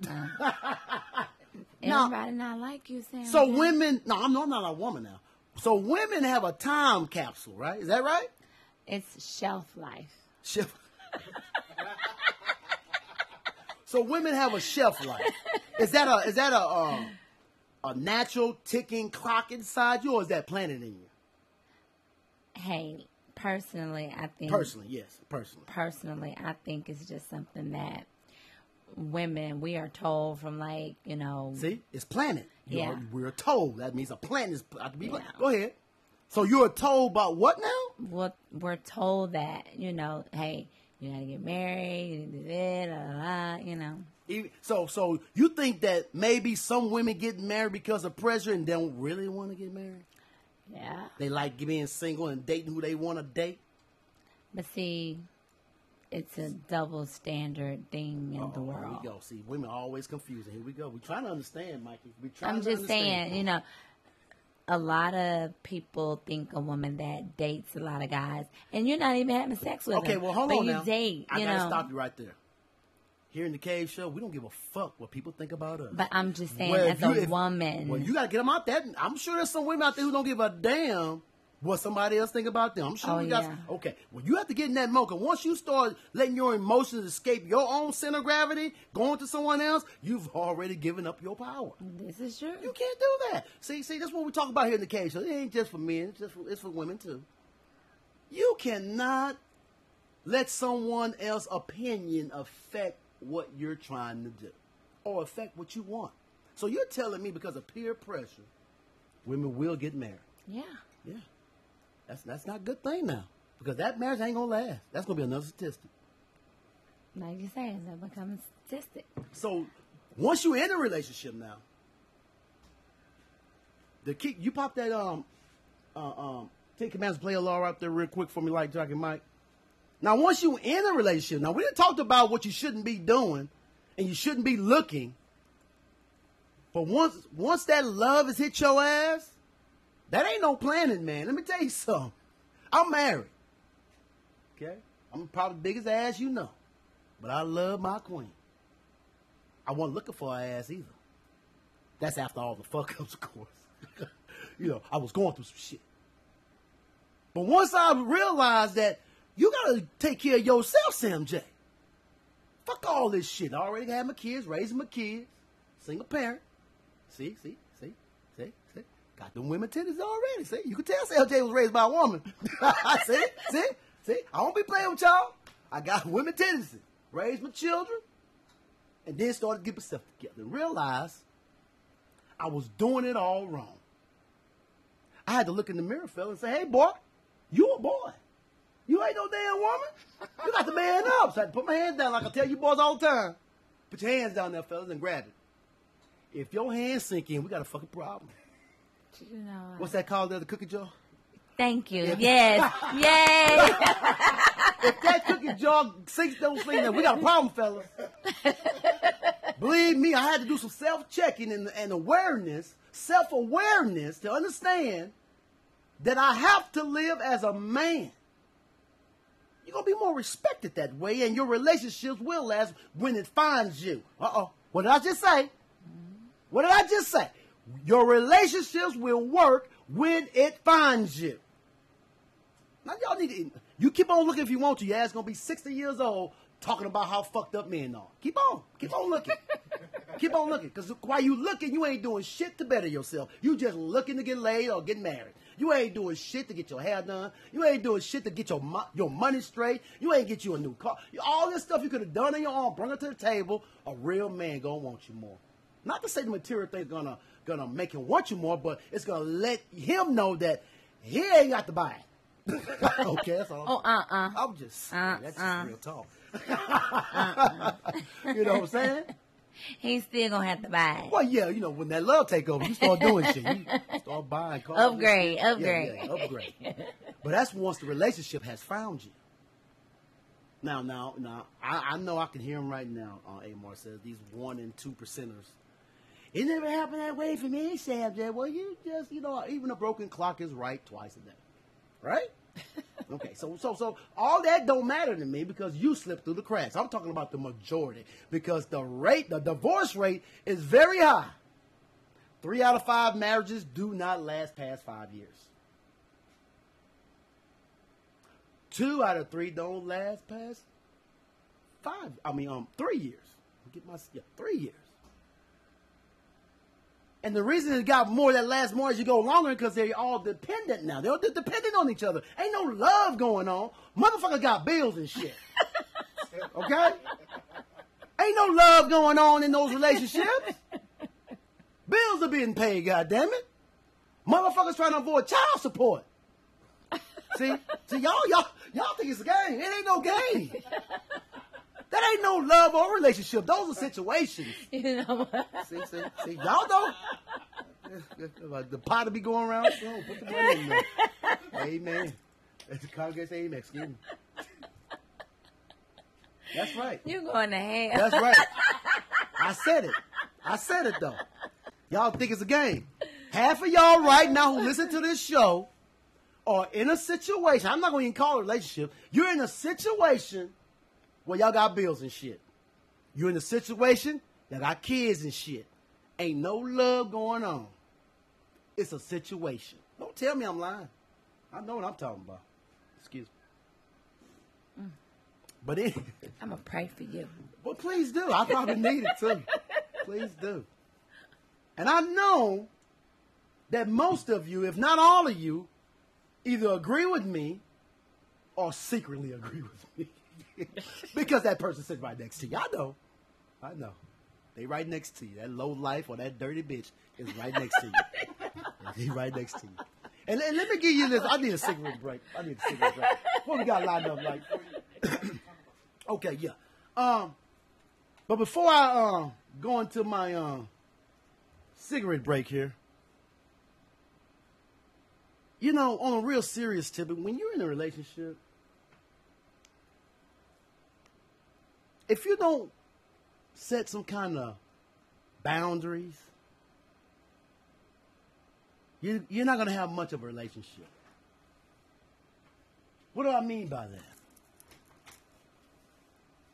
Everybody not like you, Sam. So women, I'm not a woman now. So women have a time capsule, right? Is that right? It's shelf life. So women have a shelf life. Is that a natural ticking clock inside you, or is that planted in you? Hey, personally, I think. Personally, I think it's just something that women, we are told from See, it's planted. We're told. That means a plant is. Yeah. Go ahead. So you're told about what now? Well, we're told that, hey, you gotta get married, So you think that maybe some women get married because of pressure and don't really want to get married? Yeah. They like being single and dating who they want to date? But see, it's a double standard thing in the world. Here we go. See, women are always confusing. Here we go. We're trying to understand, Mikey. I'm just saying, a lot of people think a woman that dates a lot of guys, and you're not even having sex with them. Okay, well, hold on now. Date, I gotta stop you right there. Here in the Cave Show, we don't give a fuck what people think about us. But I'm just saying, as a woman. Well, you gotta get them out there. I'm sure there's some women out there who don't give a damn what somebody else think about them. I'm sure we got. Okay, well, you have to get in that mode. Cause once you start letting your emotions escape your own center of gravity, going to someone else, you've already given up your power. This is true. You can't do that. See, that's what we talk about here in the Cave Show. It ain't just for men. It's for women too. You cannot let someone else's opinion affect what you're trying to do, or affect what you want. So you're telling me because of peer pressure, women will get married? Yeah. Yeah. That's not a good thing now, because that marriage ain't gonna last. That's gonna be another statistic. Like you say, it's gonna become a statistic. So once you're in a relationship now, you pop that Ten Commandments play a law right there real quick for me, like Jock and Mike. Now once you're in a relationship, now we didn't talk about what you shouldn't be doing and you shouldn't be looking. But once that love has hit your ass, that ain't no planning, man. Let me tell you something. I'm married. Okay? I'm probably the biggest ass you know. But I love my queen. I wasn't looking for her ass either. That's after all the fuck-ups, of course. I was going through some shit. But once I realized that you gotta take care of yourself, Sam J. Fuck all this shit. I already had my kids, raising my kids. Single parent. See? Got them women titties already. See? You can tell Sam J was raised by a woman. See? I don't be playing with y'all. I got women titties. Raised my children. And then started to get myself together. And realized I was doing it all wrong. I had to look in the mirror, fella, and say, hey, boy, you a boy. You ain't no damn woman. You got to man up. So I had to put my hands down like I tell you boys all the time. Put your hands down there, fellas, and grab it. If your hands sink in, we got a fucking problem. What's that called there, the cookie jar? Thank you. Yes. Yay. If that cookie jar sinks those things, then we got a problem, fellas. Believe me, I had to do some self-checking and awareness, self-awareness to understand that I have to live as a man. You're going to be more respected that way, and your relationships will last when it finds you. Uh-oh. What did I just say? Your relationships will work when it finds you. Now, y'all need to, you keep on looking if you want to. Your ass going to be 60 years old talking about how fucked up men are. Keep on looking. Keep on looking. Because while you looking, you ain't doing shit to better yourself. You just looking to get laid or get married. You ain't doing shit to get your hair done. You ain't doing shit to get your money straight. You ain't get you a new car. All this stuff you could have done on your own, bring it to the table, a real man gonna want you more. Not to say the material thing's gonna make him want you more, but it's gonna let him know that he ain't got to buy it. Okay, that's all. I'm just that's just real talk. You know what I'm saying? He's still gonna have to buy it. Well, yeah, you know, when that love take over, you start doing shit. You start buying cars. Upgrade. Yeah, upgrade. But that's once the relationship has found you. Now, I know I can hear him right now. Amar says these 1% and 2%ers. It never happened that way for me, Sam J. Well, you just, even a broken clock is right twice a day, right? Okay, so all that don't matter to me because you slipped through the cracks. I'm talking about the majority because the divorce rate is very high. 3 out of 5 marriages do not last past 5 years. 2 out of 3 don't last past 3 years. 3 years. And the reason it got more that lasts more as you go longer because they're all dependent now. They're dependent on each other. Ain't no love going on. Motherfucker got bills and shit. Okay? Ain't no love going on in those relationships. Bills are being paid, goddammit. Motherfuckers trying to avoid child support. See, y'all think it's a game. It ain't no game. That ain't no love or relationship. Those are situations. You know what? See, y'all don't. The pot to be going around. So put the money in there. Amen. The congregation, amen. Excuse me. That's right. You going to hell. That's right. I said it though. Y'all think it's a game. Half of y'all right now who listen to this show are in a situation. I'm not going to even call it a relationship. You're in a situation where y'all got bills and shit. You're in a situation, y'all got kids and shit. Ain't no love going on. It's a situation. Don't tell me I'm lying. I know what I'm talking about. Excuse me. But I'm going to pray for you. Well, please do. I probably need it too. Please do. And I know that most of you, if not all of you, either agree with me or secretly agree with me. Because that person sits right next to you. I know. They right next to you. That low life or that dirty bitch is right next to you. He right next to you. And let me give you this. I need a cigarette break. What we got lined up like? Okay, yeah. But before I go into my cigarette break here, on a real serious tip, when you're in a relationship, if you don't set some kind of boundaries, you're not going to have much of a relationship. What do I mean by that?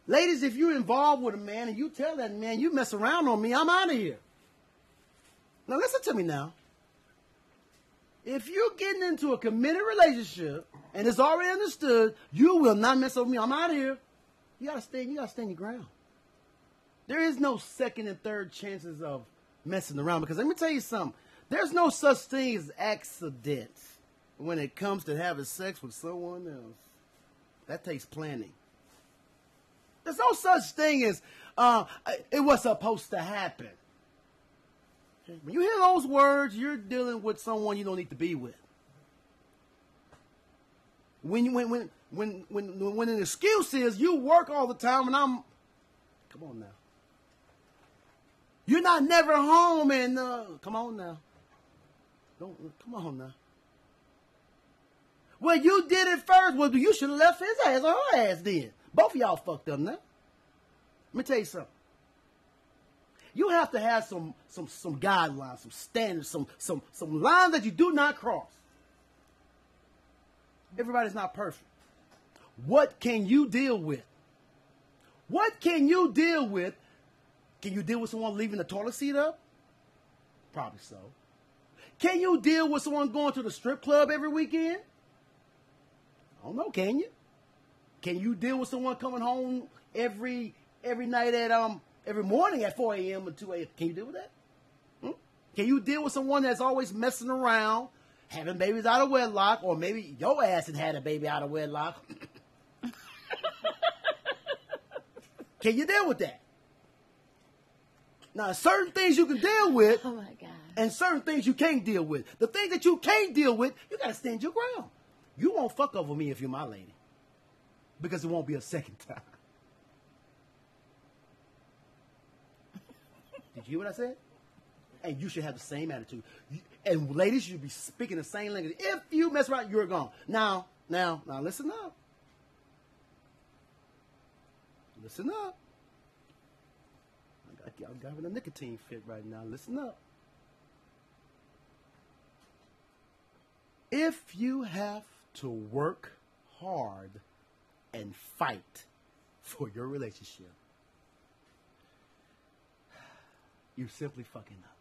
Ladies, if you're involved with a man and you tell that man, you mess around on me, I'm out of here. Now listen to me now. If you're getting into a committed relationship and it's already understood, you will not mess with me, I'm out of here. You gotta stand your ground. There is no second and third chances of messing around because let me tell you something. There's no such thing as accidents when it comes to having sex with someone else. That takes planning. There's no such thing as it was supposed to happen. When you hear those words, you're dealing with someone you don't need to be with. When an excuse is you work all the time and come on now. You're not never home and come on now. Come on now. Well, you did it first. Well, you should have left his ass or her ass then. Both of y'all fucked up now. Let me tell you something. You have to have some guidelines, some standards, some lines that you do not cross. Everybody's not perfect. What can you deal with? What can you deal with? Can you deal with someone leaving the toilet seat up? Probably so. Can you deal with someone going to the strip club every weekend? I don't know, can you? Can you deal with someone coming home every night at every morning at 4 a.m. or 2 a.m.? Can you deal with that? Can you deal with someone that's always messing around, having babies out of wedlock, or maybe your ass had a baby out of wedlock? Can you deal with that? Now, certain things you can deal with, Oh my God. and certain things you can't deal with. The things that you can't deal with, you got to stand your ground. You won't fuck over me if you're my lady, because it won't be a second time. Did you hear what I said? And you should have the same attitude. And ladies, you should be speaking the same language. If you mess around, you're gone. Now, listen up. Listen up. I'm having a nicotine fit right now. Listen up. If you have to work hard and fight for your relationship, you're simply fucking up.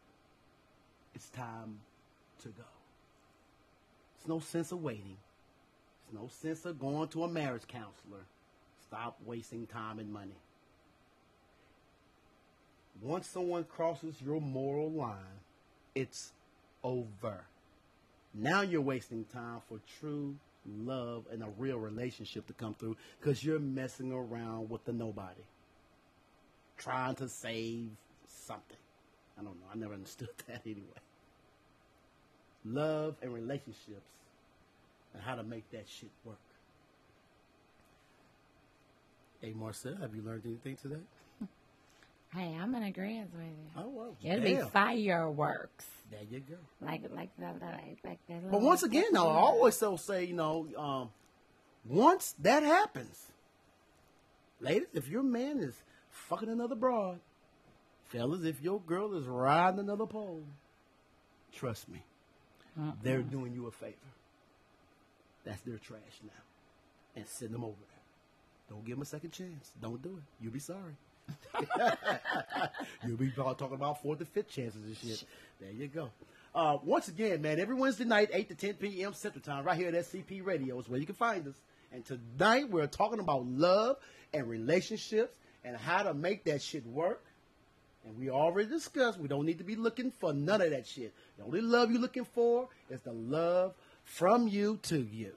It's time to go. There's no sense of waiting. There's no sense of going to a marriage counselor. Stop wasting time and money. Once someone crosses your moral line, it's over. Now you're wasting time for true love and a real relationship to come through because you're messing around with the nobody. Trying to save something. I don't know. I never understood that anyway. Love and relationships and how to make that shit work. Hey, Marcel, have you learned anything today? Hey, I'm in agreement with you. Oh, well. It'll be fireworks. There you go. Like that. But once again, though, I always say, once that happens, ladies, if your man is fucking another broad, fellas, if your girl is riding another pole, trust me, they're doing you a favor. That's their trash now. And send them over there. Don't give them a second chance. Don't do it. You'll be sorry. You'll be talking about fourth and fifth chances and shit. There you go. Once again, man, every Wednesday night, 8 to 10 p.m. Central Time, right here at SCP Radio is where you can find us. And tonight we're talking about love and relationships and how to make that shit work. And we already discussed we don't need to be looking for none of that shit. The only love you're looking for is the love from you to you.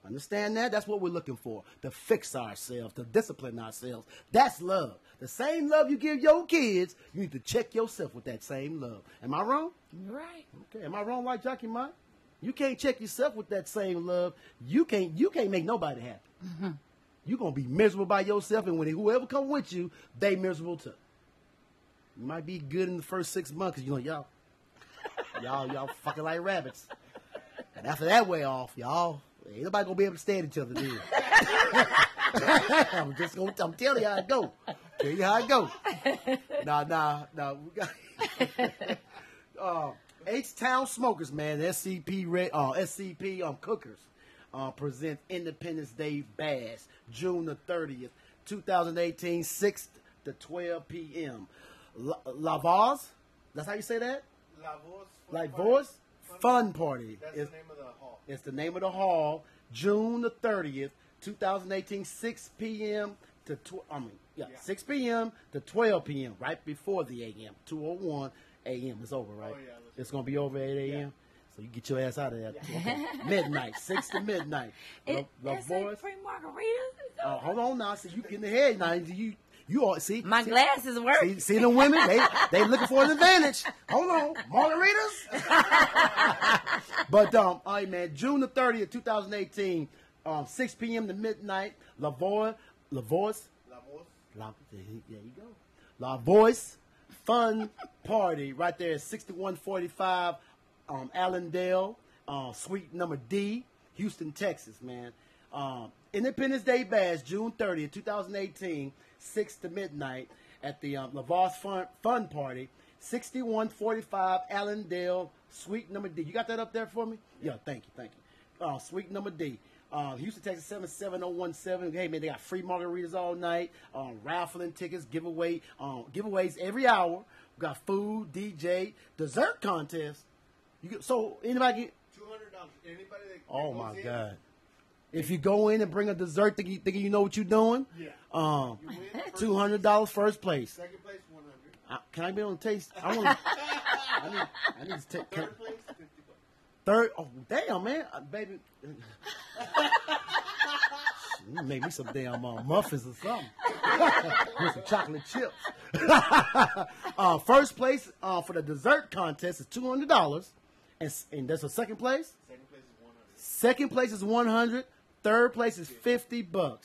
Understand that? That's what we're looking for. To fix ourselves, to discipline ourselves. That's love. The same love you give your kids, you need to check yourself with that same love. Am I wrong? Right. Okay. Am I wrong like Jackie Mott? You can't check yourself with that same love. You can't make nobody happy. Mm-hmm. You're going to be miserable by yourself, and when whoever come with you, they miserable too. You might be good in the first 6 months because, y'all fucking like rabbits. And after that way off, y'all, ain't nobody going to be able to stand each other, do you? I'm telling you how it go. Tell you how it go. Nah. We got H-Town Smokers, man. SCP Cookers presents Independence Day Bash, June the 30th, 2018, 6 to 12 p.m. La Voz? That's how you say that? La Voz Fun Party. That's the name of the hall. It's the name of the hall. June the 30th, 2018, 6 p.m. to 6 p.m. to 12 p.m. Right before the a.m. 2:01 a.m. It's over, right? Oh, yeah, it's gonna be over at 8 a.m. So you get your ass out of there. Okay. Midnight, 6 to midnight. It's free margaritas. Hold on now. See, you getting ahead now. You all see my glasses work. See the women? They looking for an advantage. Hold on, margaritas. But all right, man. June the 30th, 2018, 6 p.m. to midnight. La Voz. There you go. La Voz Fun Party right there at 6145 Allendale, Suite number D, Houston, Texas, man. Independence Day Bash, June 30th, 2018. 6 to midnight at the La Voz Fun Party, 6145 Allendale, Suite number D. You got that up there for me? Yeah, thank you. Suite number D. Houston, Texas 77017. Hey man, they got free margaritas all night. Raffling tickets, giveaways every hour. We got food, DJ, dessert contest. So anybody get $200. Anybody that Oh goes my in, God! If you go in and bring a dessert, thinking you know what you're doing, Yeah. $200 first place. Second place, 100. Can I be on the taste? I want. I need to take. Third place, $50. Third, oh damn, man, baby, you make me some damn muffins or something with some chocolate chips. First place for the dessert contest is $200, and that's a second place. Second place is 100. Second place is 100. Third place is $50.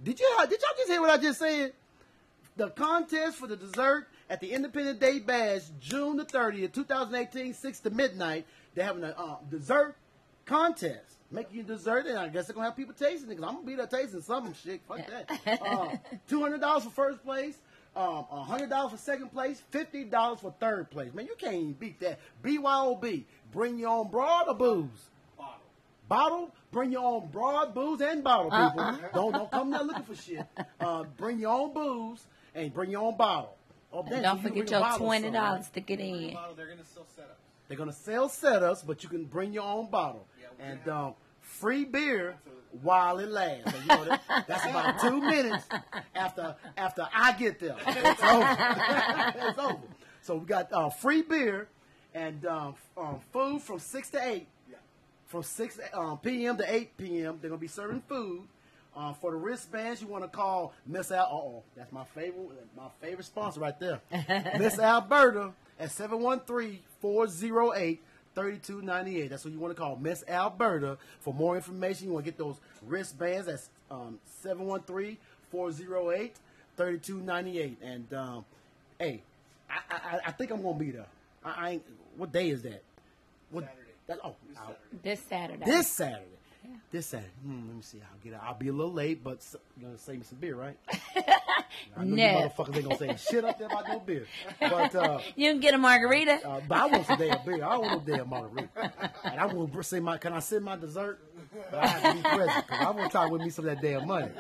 Did y'all just hear what I just said? The contest for the dessert at the Independent Day Bash, June the 30th, 2018, 6 to midnight. They're having a dessert contest. Make you dessert, and I guess they're going to have people tasting it, because I'm going to be there tasting some shit. Fuck that. $200 for first place, $100 for second place, $50 for third place. Man, you can't even beat that. BYOB. Bring your own broad or booze? Bottle? Bring your own broad, booze, and bottle, people. Don't come there looking for shit. Bring your own booze and bring your own bottle. Oh, And don't forget your $20 to get in. They're going to sell setups. They're going to sell setups, but you can bring your own bottle. And free beer while it lasts. So, you know, that's about 2 minutes after I get there. It's over. It's over. So we got free beer and food from 6 to 8. From 6 p.m. to 8 p.m., they're going to be serving food. For the wristbands, you want to call Miss Al. That's my favorite sponsor right there. Miss Alberta at 713-408-3298. That's what you want to call Miss Alberta. For more information, you want to get those wristbands. That's 713-408-3298. And hey, I think I'm going to be there. I ain't. What day is that? Saturday. This Saturday. This Saturday. Yeah. This Saturday. Let me see how I get out. I'll be a little late, but you're going to save me some beer, right? I know you motherfuckers ain't going to say shit up there about no beer. But you can get a margarita. But I want some damn beer. I don't want no damn margarita. And I want to say can I send my dessert? But I have to be present, because I want to try to win me some of that damn money.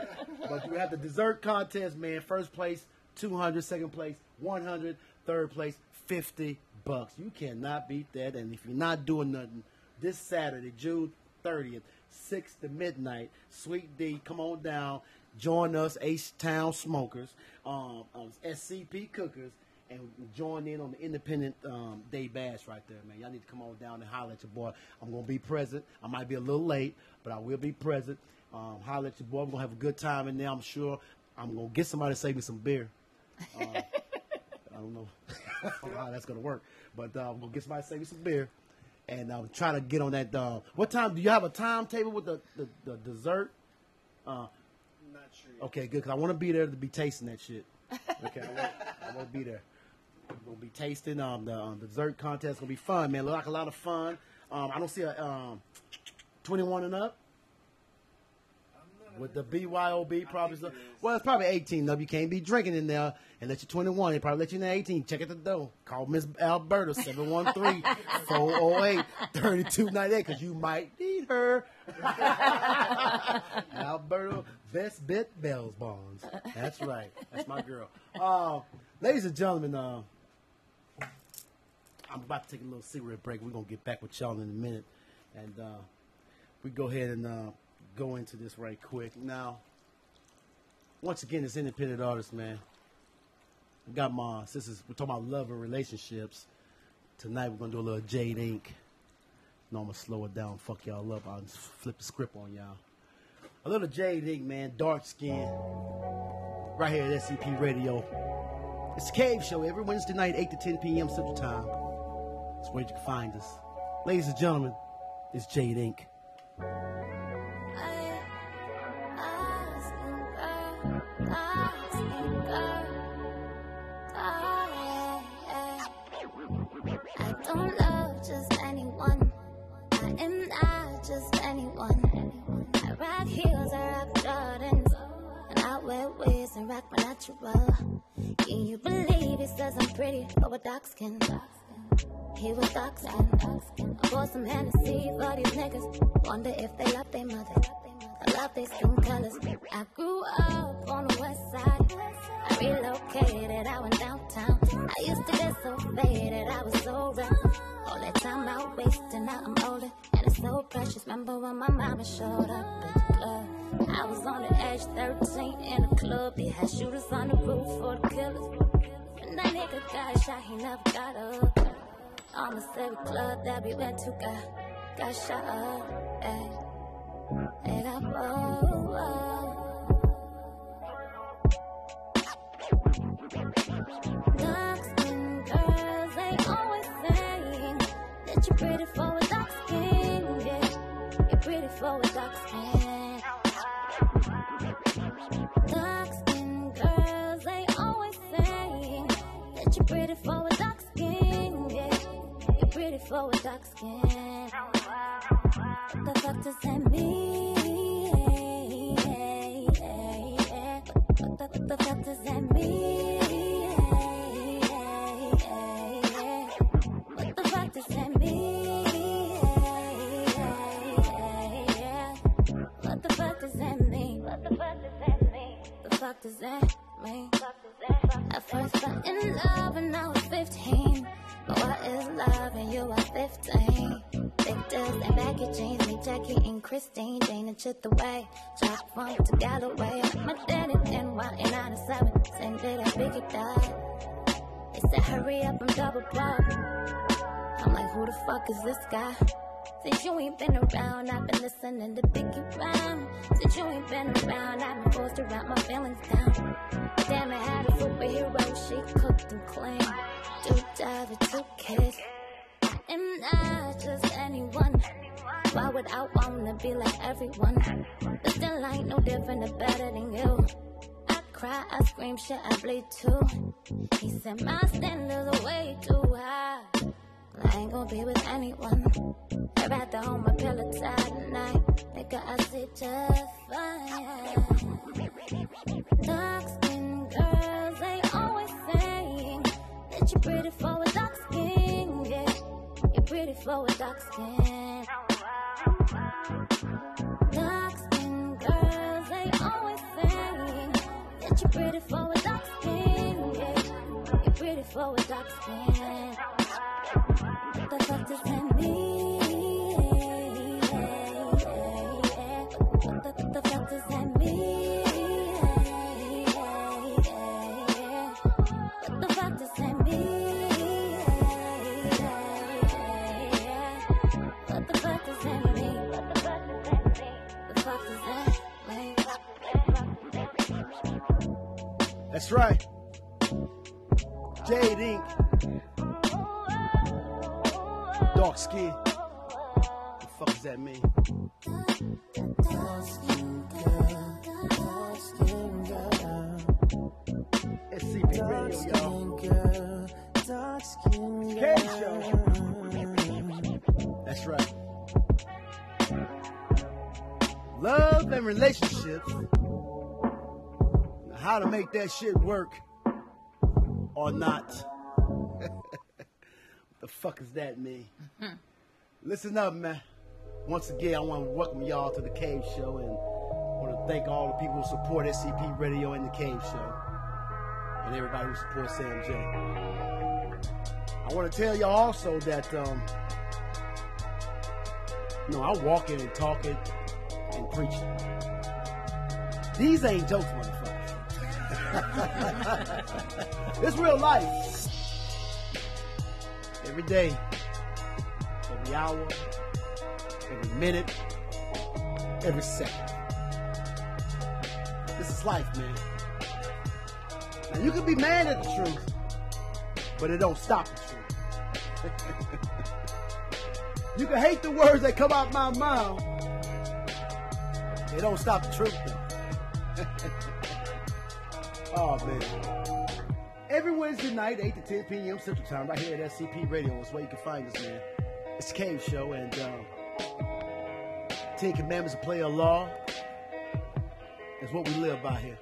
But you have the dessert contest, man. First place, $200. Second place, $100. Third place, $50. You cannot beat that. And if you're not doing nothing, this Saturday, June 30th, 6 to midnight, Sweet D, come on down, join us, H-Town Smokers, SCP Cookers, and join in on the Independent Day Bash right there, man. Y'all need to come on down and holler at your boy. I'm going to be present. I might be a little late, but I will be present. Holler at your boy. We're going to have a good time in there, I'm sure. I'm going to get somebody to save me some beer. I don't know how that's going to work. But I'm going to get somebody to save me some beer. And I'm trying to get on that. What time? Do you have a timetable with the dessert? Not sure yet. Okay, good. Because I want to be there to be tasting that shit. Okay, I want to be there. I'm going to be tasting. The dessert contest is going to be fun, man. Look like a lot of fun. I don't see a 21 and up. With the BYOB, probably. Well, it's probably 18 though. You can't be drinking in there unless you're 21. They probably let you in at 18. Check at the door. Call Miss Alberta, 713-408-3298, because you might need her. Alberta, best bet Bells Bonds. That's right. That's my girl. Ladies and gentlemen, I'm about to take a little cigarette break. We're going to get back with y'all in a minute. And we go ahead and go into this right quick. Now, once again, it's independent artists, man. We got my sisters. We're talking about love and relationships. Tonight, we're going to do a little Jade Inc. No, I'm going to slow it down, fuck y'all up. I'll just flip the script on y'all. A little Jade Inc., man. Dark skin. Right here at SCP Radio. It's the Cave Show every Wednesday night, 8 to 10 p.m. Central Time. That's where you can find us. Ladies and gentlemen, it's Jade Inc. I don't love just anyone. I am not just anyone. I rock heels, I rock Jordans, and I wear wigs and rock my natural. Can you believe he says I'm pretty, but with dark skin? He was dark skin. I bought some Hennessy for these niggas. Wonder if they love their mother. I love these skin colors. I grew up on the west side. I relocated, I went downtown. I used to get so faded, I was so rough. All that time I wasted, now I'm older. And it's so precious. Remember when my mama showed up at the club? I was on the edge, 13 in the club. They had shooters on the roof for the killers. And that nigga got shot, he never got up. Almost every club that we went to got shot up. Ay. They got dark skin girls, they always saying that you're pretty for a dark skin. Yeah, you're pretty for a dark skin. Dark skin girls, they always saying that you're pretty for a dark skin. Yeah, you're pretty for a dark skin. What the fuck does that mean? What the fuck does that mean? What the fuck does that mean? What the fuck does that mean? What the fuck does that mean? The fuck does that mean? I first fell in love when I was 15. But what is love and you are 15? Big deals and baggy jeans, me Jackie and Christine, Jane and Chit the way. Chop funk to Galloway. My daddy in NY in 97. Same day that Biggie died. They said hurry up, I'm double blocked. I'm like, who the fuck is this guy? Since you ain't been around, I've been listening to Biggie rhyme. Since you ain't been around, I've been forced to write my feelings down. Damn, I had a superhero, she cooked and clean. Do dive with 2 kids. I am not just anyone. Why would I wanna be like everyone? But still I ain't no different or better than you. I cry, I scream, shit, I bleed too. He said my standards are way too high. I ain't gonna be with anyone. I'd rather hold my pillow tight tonight. Nigga, I see just fine. Dark skin girls, they always saying that you're pretty for a dark skin. Yeah, you're pretty for a dark skin. Dark skin girls, they always saying that you're pretty for a dark skin. Yeah, you're pretty for a dark skin. What the fuck does that mean? What the fuck does that mean? What the fuck does that mean? What the fuck does that mean? What the fuck does that mean? The fuck does that mean? That's right. Jade Ink. Dark skin. What the fuck does that mean? Dark skin girl, dark skin girl. SCP Radio, y'all. Dark skin girl. That's right. Love and relationships. How to make that shit work or not. The fuck does that mean? Listen up, man. Once again, I want to welcome y'all to the Cave Show, and I want to thank all the people who support SCP Radio and the Cave Show, and everybody who supports Sam J. I want to tell y'all also that, I'm walking and talking and preaching. These ain't jokes, motherfuckers. It's real life. Every day, every hour, every minute, every second. This is life, man. Now, you can be mad at the truth, but it don't stop the truth. You can hate the words that come out my mouth. It don't stop the truth, though. Oh, man. Every Wednesday night, 8 to 10 p.m. Central Time, right here at SCP Radio. That's where you can find us, man. It's the Cave Show, and 10 Commandments of Player Law is what we live by here.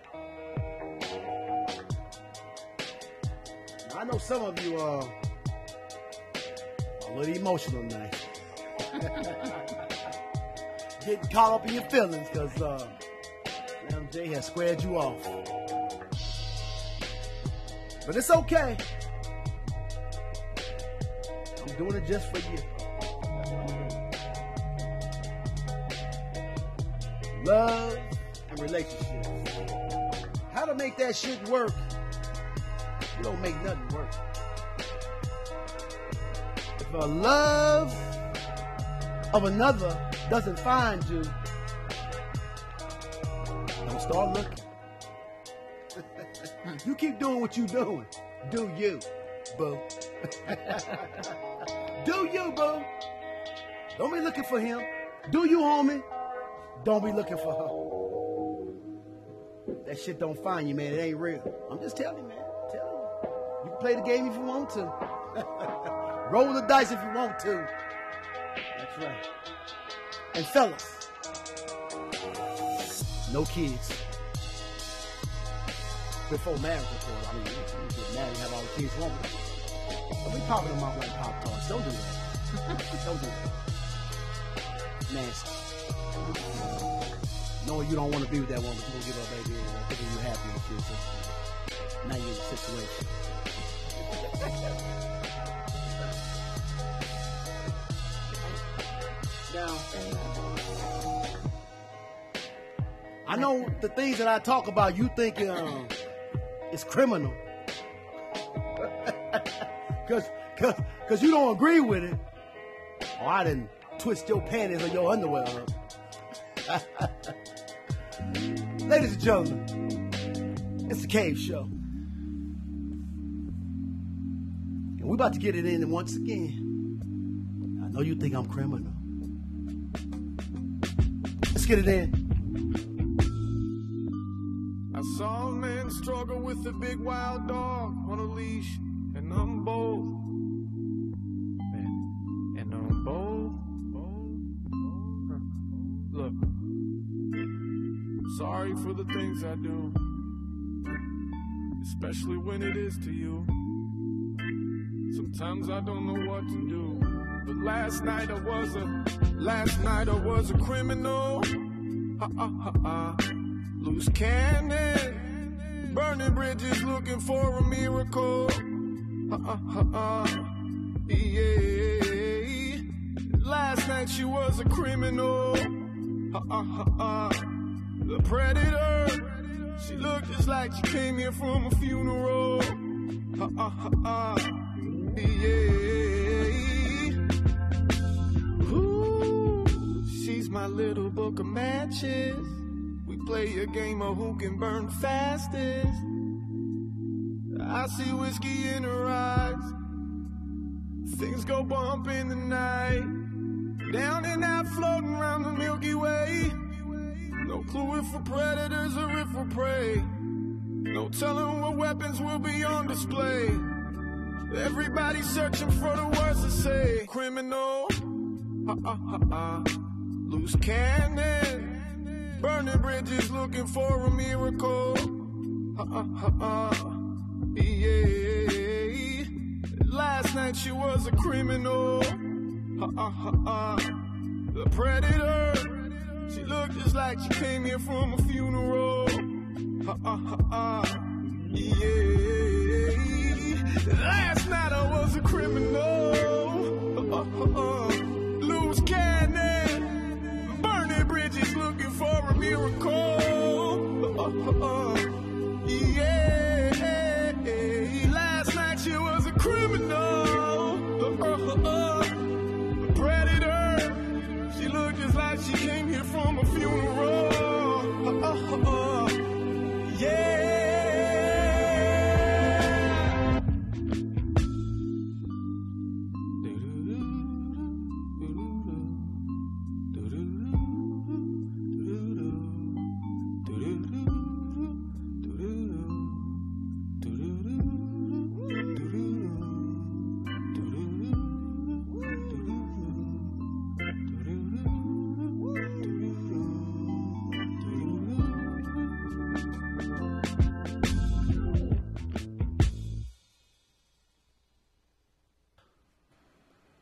Now, I know some of you are a little emotional tonight. getting caught up in your feelings because MJ has squared you off. But it's okay. I'm doing it just for you. Love and relationships. How to make that shit work? You don't make nothing work. If a love of another doesn't find you, don't start looking. You keep doing what you're doing. Do you, boo. Do you, boo. Don't be looking for him. Do you, homie? Don't be looking for her. That shit don't find you, man. It ain't real. I'm just telling you, man. Telling you. You can play the game if you want to. Roll the dice if you want to. That's right. And fellas, no kids. Before marriage, of course. I mean, you get married and have all the kids you want. But we popping them out like Pop-Tarts. Don't do that. Don't do that. Nasty. Knowing you don't want to be with that woman, but you're going to give her a baby and thinking you're happy in the future. Now you're in the situation. Now, I know the things that I talk about, you think it's criminal. Because you don't agree with it. Or I didn't twist your panties or your underwear up. Ladies and gentlemen, it's the Cave Show. And we're about to get it in once again. I know you think I'm criminal. Let's get it in. I saw a man struggle with a big wild dog on a leash, and I'm bold. And I'm bold. Look, sorry for the things I do, especially when it is to you. Sometimes I don't know what to do, but last night I was a criminal. Loose cannon, burning bridges, looking for a miracle. Yeah. Last night she was a criminal. The predator. She looked just like she came here from a funeral. Yeah. Ooh, she's my little book of matches. We play a game of who can burn fastest. I see whiskey in her eyes. Things go bump in the night. Down and out, floating around the Milky Way. No clue if we're predators or if we're prey. No telling what weapons will be on display. Everybody's searching for the words to say. Criminal, loose cannon, burning bridges, looking for a miracle. Yeah. Last night she was a criminal. The predator. She looked just like she came here from a funeral. Yeah. Last night I was a criminal. Loose cannon, burning bridges, looking for a miracle. Yeah. Last night she was a criminal. Predator. She looked just like she came here from a funeral. Yeah.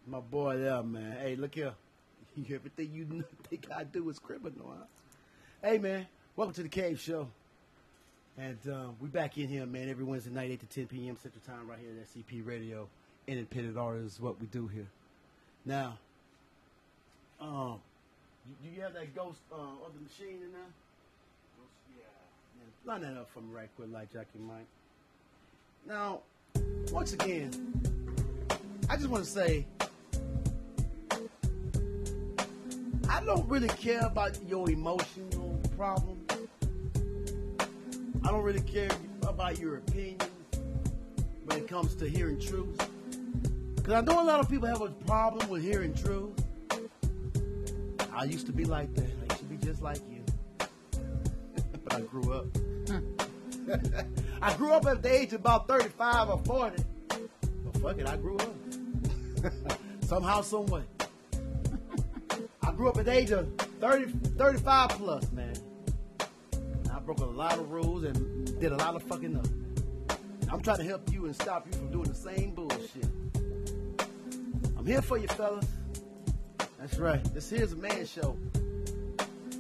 My boy there, man. Hey, look here. Everything you think I do is criminal, huh? Hey, man, welcome to the Cave Show. And we back in here, man, every Wednesday night, 8 to 10 p.m. Central Time, right here at SCP Radio. Independent artists is what we do here. Now, do you have that ghost of the machine in there? Yeah. Line that up for me right quick, like Jackie Mike. Now, once again, I just want to say, I don't really care about your emotional problem. I don't really care about your opinion when it comes to hearing truth. Because I know a lot of people have a problem with hearing truth. I used to be like that. I used to be just like you. But I grew up. I grew up at the age of about 35 or 40. But fuck it, I grew up. Somehow, some way. I grew up at the age of 35 plus, man. I broke a lot of rules and did a lot of fucking up. I'm trying to help you and stop you from doing the same bullshit. I'm here for you, fellas. That's right. This here's a man show.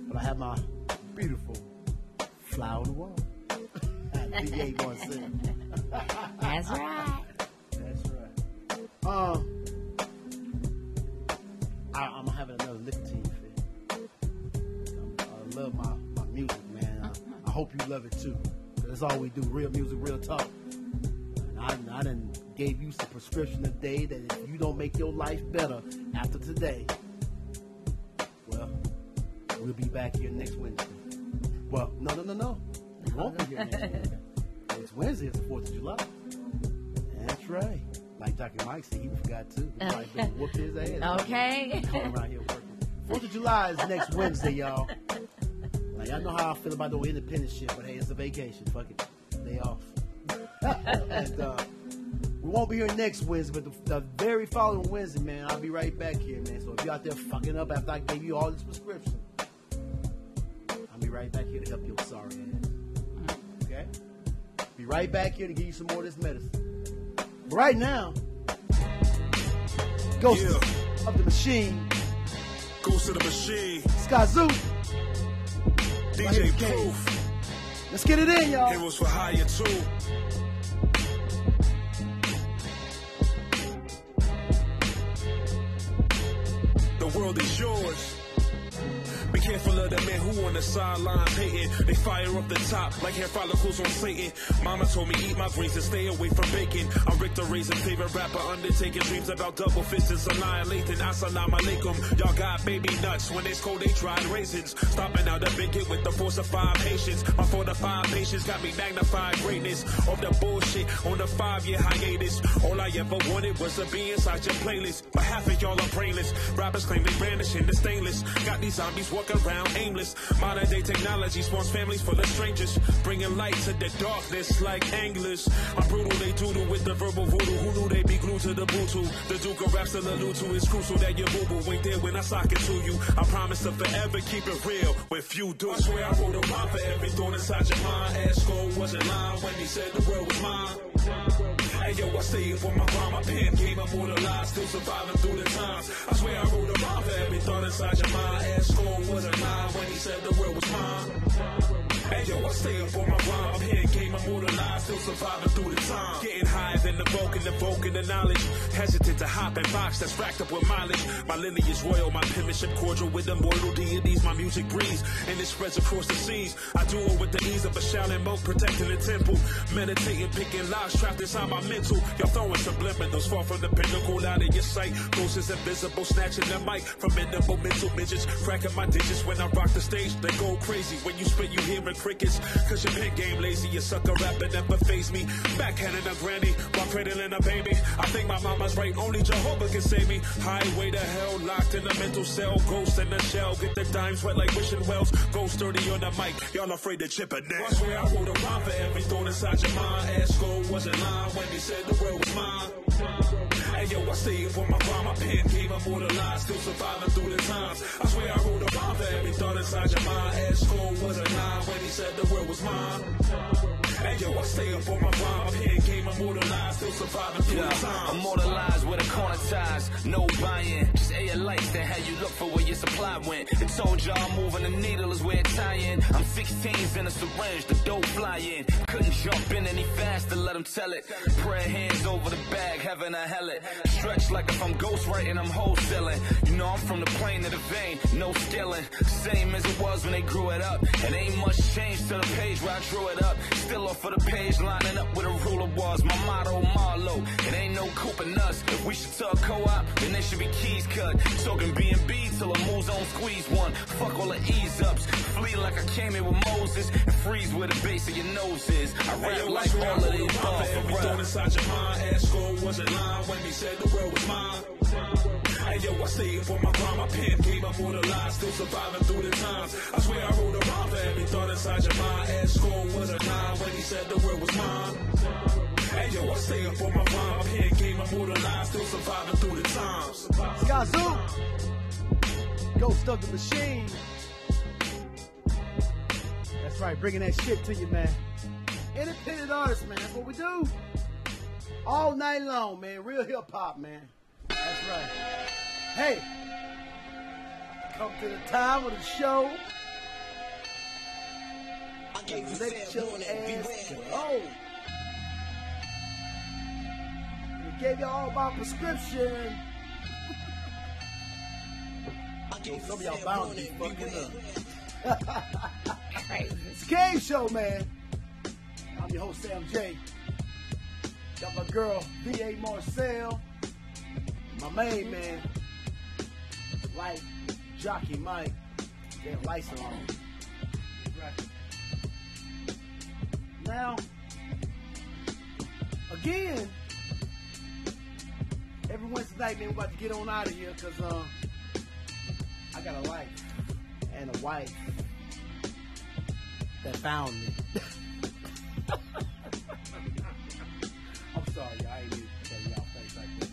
But I have my beautiful fly on the wall. D817. That's right. That's right. I'm having another nicotine fit. I love my music, man. I hope you love it too. That's all we do, real music, real talk. And I done gave you some prescription today that if you don't make your life better after today, well, we'll be back here next Wednesday. Well, no. We won't be here next Wednesday. Next Wednesday is the 4th of July. That's right. Like Dr. Mike said, he forgot too. He probably been whooped his ass. Okay. Around here working. 4th of July is next Wednesday, y'all. Like, I know how I feel about the independent shit, but hey, it's a vacation. Fuck it. Day off. And we won't be here next Wednesday, but the very following Wednesday, man, I'll be right back here, man. So if you're out there fucking up after I gave you all this prescription, I'll be right back here to help your sorry ass. Okay? Be right back here to give you some more of this medicine. But right now, Ghost of the Machine. Ghost of the Machine. Skazoo. DJ Proof. Let's get it in, y'all. Heroes for Hire too. The world is yours. Be careful of the men who on the sideline hating. They fire up the top like hair follicles on Satan. Mama told me eat my greens and stay away from bacon. I'm Rick the Raisin, favorite rapper undertaking dreams about double fists annihilating. Assalamu alaikum. Y'all got baby nuts. When it's cold, they tried raisins. Stopping out the bigot with the force of 5 patience. My 4 to 5 patience got me magnified greatness of the bullshit on the 5-year hiatus. All I ever wanted was to be inside your playlist. But half of y'all are brainless. Rappers claim they brandishing the stainless. Got these zombies walking around aimless. Modern day technology spawns families full of strangers, bringing light to the darkness like anglers. I'm brutal, they doodle with the verbal voodoo. Who knew they'd be glued to the Bluetooth? The Duke of Rap still allude to. It's crucial that your boo-boo ain't there when I sock it to you. I promise to forever keep it real when few do. I swear I wrote a rhyme for every thought inside your mind. Asco wasn't lying when he said the world was mine. Hey yo, I stay up on my rhyme. My pen game immortalized, still surviving through the times. I swear I wrote a rhyme for every thought inside your mind. Asco wasn't lying when he said the world was mine. Hey yo, I stay up on my rhyme. My pen game immortalized, still surviving through the time. Getting higher than the Vulcan, invoking the knowledge. Hesitant to hop and box that's racked up with mileage. My lineage royal, my penmanship cordial with immortal deities. My music breathes and it spreads across the seas. I do it with the ease of a shouting monk protecting the temple. Meditating, picking locks trapped inside my mental. Y'all throwing subliminals far from the pinnacle out of your sight. Ghosts is invisible, snatching the mic from minimal mental midgets. Cracking my digits when I rock the stage. They go crazy when you spit, you hearing crickets. Cause your pen game lazy, you sucker rapper never phase me. Backhanding a granny while cradling a baby. I think my mama's right, only Jehovah can save me. Highway to hell, locked in a mental cell. Ghost in the shell, get the dimes wet like wishing wells. Ghost dirty on the mic, y'all afraid to chip a nail. I swear I wrote a rhyme for every thought inside your mind. Asco wasn't lying when he said the world was mine. Hey yo, I stay up on my rhyme. My pen game immortalized, still surviving through the times. I swear I wrote a rhyme for every thought inside your mind. Asco wasn't lying when he said the world was mine. Hey yo, I stay up on my rhyme. My pen game immortalized. immortalized, still surviving through the times. Immortalized with a corner ties, no buying. Just air your life, then how you look for where your supply went. It told y'all moving the needle is where it's tying. I'm 16s in a syringe, the dope flying. Couldn't jump in any faster, let them tell it. Prayer hands over the bag, heaven or hell it. Stretch like if I'm ghostwriting, I'm wholesaling. You know I'm from the plane to the vein, no skilling. Same as it was when they grew it up. It ain't much change to the page where I drew it up. Still off of the page, lining up where the ruler was. My motto, Marlowe, it ain't no cooping us. If we should talk co-op, then there should be keys cut. Talking B&B till the moves on squeeze one. Fuck all the ease ups. Flee like I came in with Moses and freeze where the base of your nose is. I rap like all of these bars for every thought inside your mind. Ask gold wasn't lying when he said the world was mine. Hey yo, I stayed for my crime. My pen game immortalized, still surviving through the times. I swear I wrote a rhyme for every thought inside your mind. Ask gold wasn't lying when he said the world was mine. Hey yo, I stay up for my rhyme. My pen game immortalized, still surviving through the times. Skazoo, Ghost of the Machine. That's right, bringing that shit to you, man. Independent artists, man. That's what we do. All night long, man. Real hip hop, man. That's right. Hey, come to the time of the show. Let your ass go. We gave you all my prescription. Some of y'all bound to be fucking up. It's a Cave Show, man. I'm your host, Sam J. Got my girl, V.A. Marcel. My main man, like Jockey Mike. Damn lights are on. Right. Now, again, every Wednesday night, man, we're about to get on out of here because I got a life and a wife that found me. I'm sorry, y'all. I ain't need to tell y'all things like that.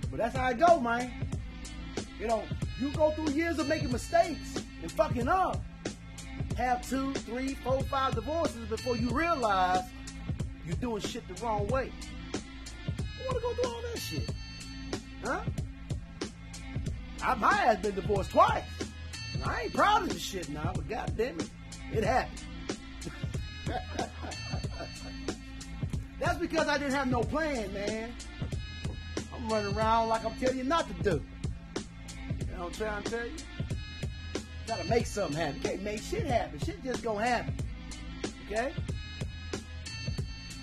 But that's how I go, man. You know, you go through years of making mistakes and fucking up. Have 2, 3, 4, 5 divorces before you realize you're doing shit the wrong way. You want to go through all that shit? Huh? My ass been divorced twice. And I ain't proud of this shit now, but goddamn it happened. That's because I didn't have no plan, man. I'm running around like I'm telling you not to do. You know what I'm trying to tell you? Gotta make something happen. You can't make shit happen. Shit just gonna happen. Okay?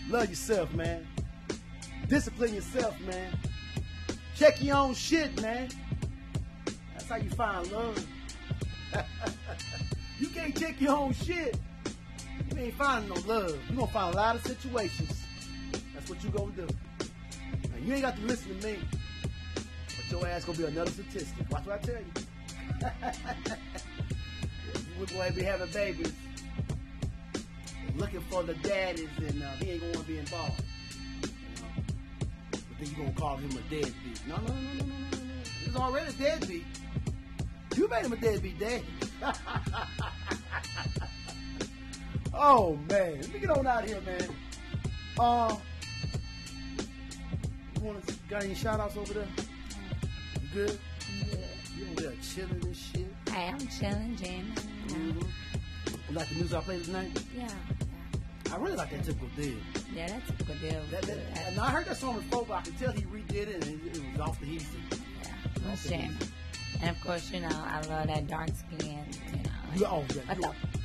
Love yourself, man. Discipline yourself, man. Check your own shit, man. That's how you find love. You can't check your own shit. You ain't finding no love. You're gonna find a lot of situations. That's what you gonna do. Now, you ain't got to listen to me. But your ass gonna be another statistic. Watch what I tell you. We're going to be having babies. Looking for the daddies, and he ain't gonna be involved. You know? But then you gonna call him a deadbeat. No. He's already a deadbeat. You made him a deadbeat daddy. Oh, man. Let me get on out of here, man. Got any shout-outs over there? You good? Yeah. You over there chilling and shit? Hey, I'm chilling, jamming. Mm-hmm. You like the music I played tonight? Yeah. I really like that Typical Deal. Yeah, that Typical Deal. And I heard that song before, but I could tell he redid it, and it was off the heat. Yeah, it was jamming. And of course, you know, I love that dark skin. You know,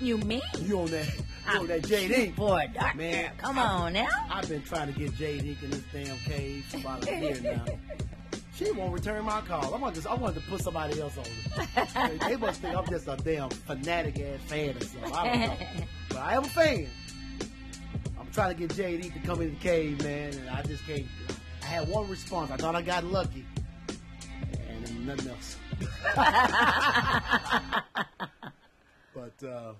you mean? You on that? You on that JD? Boy, dark man. Girl. Come on now. I've been trying to get JD in this damn cave for about a year now. She won't return my call. I wanted to put somebody else on it. They must think I'm just a damn fanatic ass fan or something. I don't know. But I am a fan. I'm trying to get JD to come in the cave, man, and I just can't. I had one response. I thought I got lucky. And then nothing else. But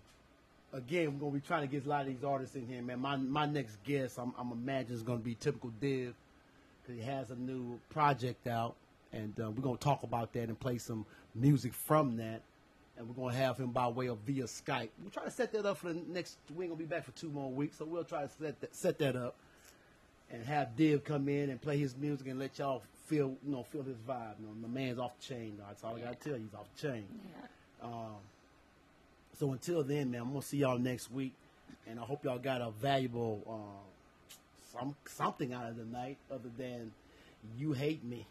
again, we're gonna be trying to get a lot of these artists in here, man. My next guest, I'm imagining is gonna be Typical Div, because he has a new project out, and we're gonna talk about that and play some music from that, and we're gonna have him by way of via Skype. We'll try to set that up for the next. We ain't gonna be back for 2 more weeks, so we'll try to set that up. And and have Div come in and play his music and let y'all feel his vibe. My man's off the chain. That's all I gotta tell you. He's off the chain. Yeah. So until then, man, I'm gonna see y'all next week, and I hope y'all got a valuable something out of the night other than you hate me.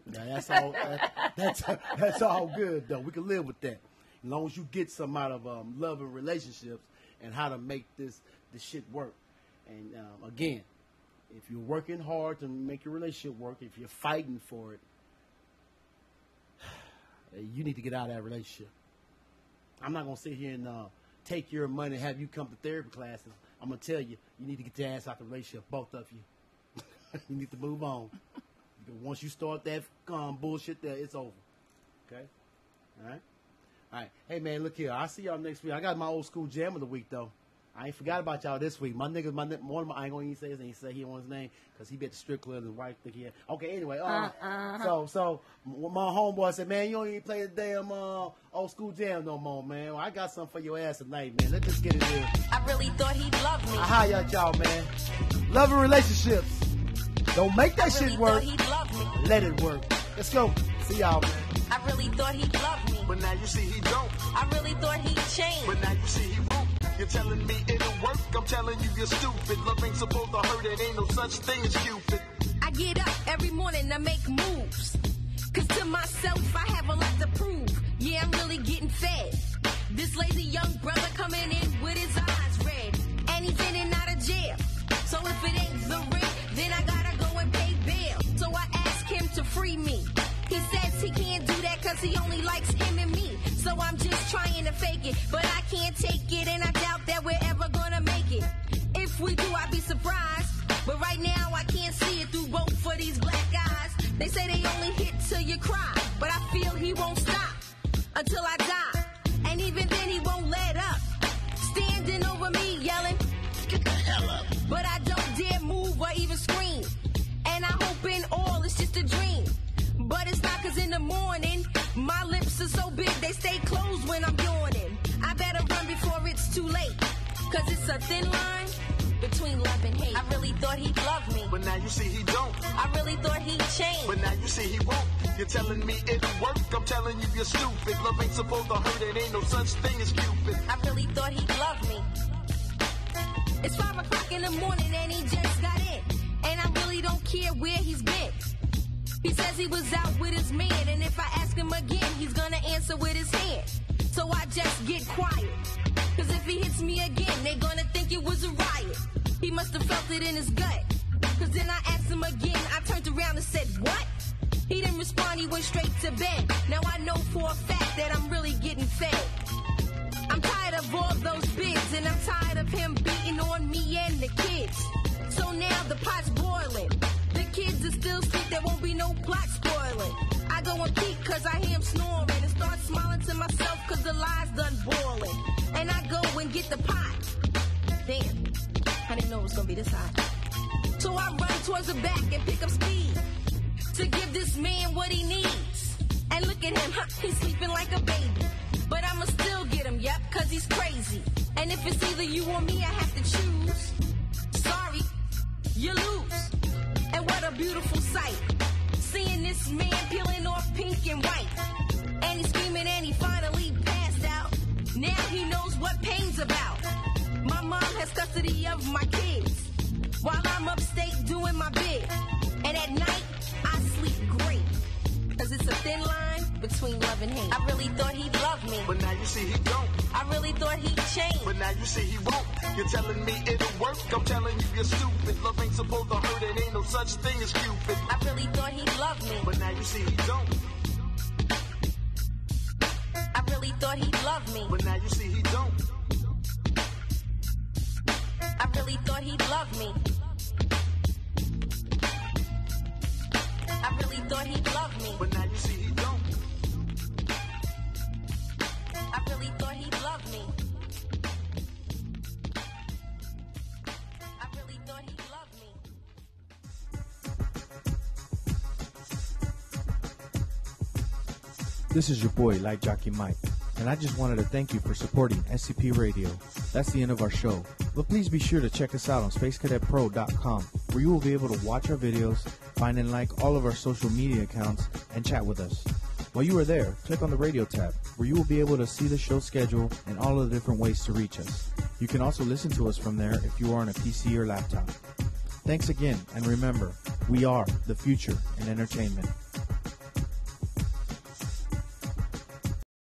Now, that's all. That's all good though. We can live with that as long as you get some out of love and relationships and how to make this shit work. And again, if you're working hard to make your relationship work, if you're fighting for it, you need to get out of that relationship. I'm not going to sit here and take your money and have you come to therapy classes. I'm going to tell you, you need to get your ass out the relationship, both of you. You need to move on. Because once you start that bullshit there, it's over. Okay? All right? All right. Hey, man, look here. I'll see y'all next week. I got my old school jam of the week, though. I ain't forgot about y'all this week. My nigga, one of my, I ain't gonna even say his name. He said he don't want his name because he be at the strip club and his wife think he had. Okay, anyway, so my homeboy said, man, you don't even play the damn old school jam no more, man. Well, I got something for your ass tonight, man. Let's just get it in. I really thought he'd love me. I hire y'all, man. Love and relationships. Don't make that shit work. Let it work. Let's go. See y'all, man. I really thought he'd love me, but now you see he don't. I really thought he'd change, but now you see he won't. You're telling me it'll work, I'm telling you you're stupid. Love ain't supposed to hurt, it ain't no such thing as Cupid. I get up every morning to make moves, cause to myself I have a lot to prove. Yeah, I'm really getting fed. This lazy young brother coming in with his eyes red, and he's in and out of jail. So if it ain't the rent, then I gotta go and pay bail. So I ask him to free me. He says he can't do that cause he only likes him and me. So I'm just trying to fake it, but I can't take it, and I doubt that we're ever gonna make it. If we do, I'd be surprised, but right now I can't see it through both for these black eyes. They say they only hit till you cry, but I feel he won't stop until I die, and even then he won't let up. Standing over me yelling, get the hell up, but I don't dare move or even scream, and I hope in all it's just a dream. But it's not, cause in the morning my lips are so big they stay closed when I'm yawning. I better run before it's too late, cause it's a thin line between love and hate. I really thought he'd love me, but now you see he don't. I really thought he'd change, but now you see he won't. You're telling me it'll work, I'm telling you you're stupid. Love ain't supposed to hurt, it ain't no such thing as Cupid. I really thought he'd love me. It's 5 o'clock in the morning and he just got in, and I really don't care where he's been. He says he was out with his man, and if I ask him again, he's gonna answer with his hand. So I just get quiet, cause if he hits me again, they gonna think it was a riot. He must have felt it in his gut, cause then I asked him again. I turned around and said, what? He didn't respond, he went straight to bed. Now I know for a fact that I'm really getting fed. I'm tired of all those bids, and I'm tired of him beating on me and the kids. So now the pot's boiling, the kids are still asleep, there won't be no plot spoiling. I go and peek cause I hear him snoring, and start smiling to myself cause the lie's done boiling. And I go and get the pot. Damn, I didn't know it was gonna be this hot. So I run towards the back and pick up speed to give this man what he needs. And look at him, he's sleeping like a baby. But I'ma still get him, yep, cause he's crazy. And if it's either you or me, I have to choose. Sorry, you lose. And what a beautiful sight, seeing this man peeling off pink and white. And he's screaming and he finally passed out. Now he knows what pain's about. My mom has custody of my kids, while I'm upstate doing my bid. And at night, I sleep great, cause it's a thin line between love and hate. I really thought he'd love me, but now you see he don't. I really thought he'd change, but now you see he won't. You're telling me it'll work, I'm telling you you're stupid. Love ain't supposed to hurt, it ain't no such thing as Cupid. I really thought he'd love me, but now you see he don't. I really thought he'd love me, but now you see he don't. I really thought he'd love me. I really thought he'd love me, but now you see he don't. I really thought he'd love me. I really thought he'd love me. This is your boy, Light Jockey Mike, and I just wanted to thank you for supporting SCP Radio. That's the end of our show, but please be sure to check us out on SpaceCadetPro.com where you will be able to watch our videos, find and like all of our social media accounts, and chat with us. While you are there, click on the radio tab, where you will be able to see the show schedule and all of the different ways to reach us. You can also listen to us from there if you are on a PC or laptop. Thanks again, and remember, we are the future in entertainment.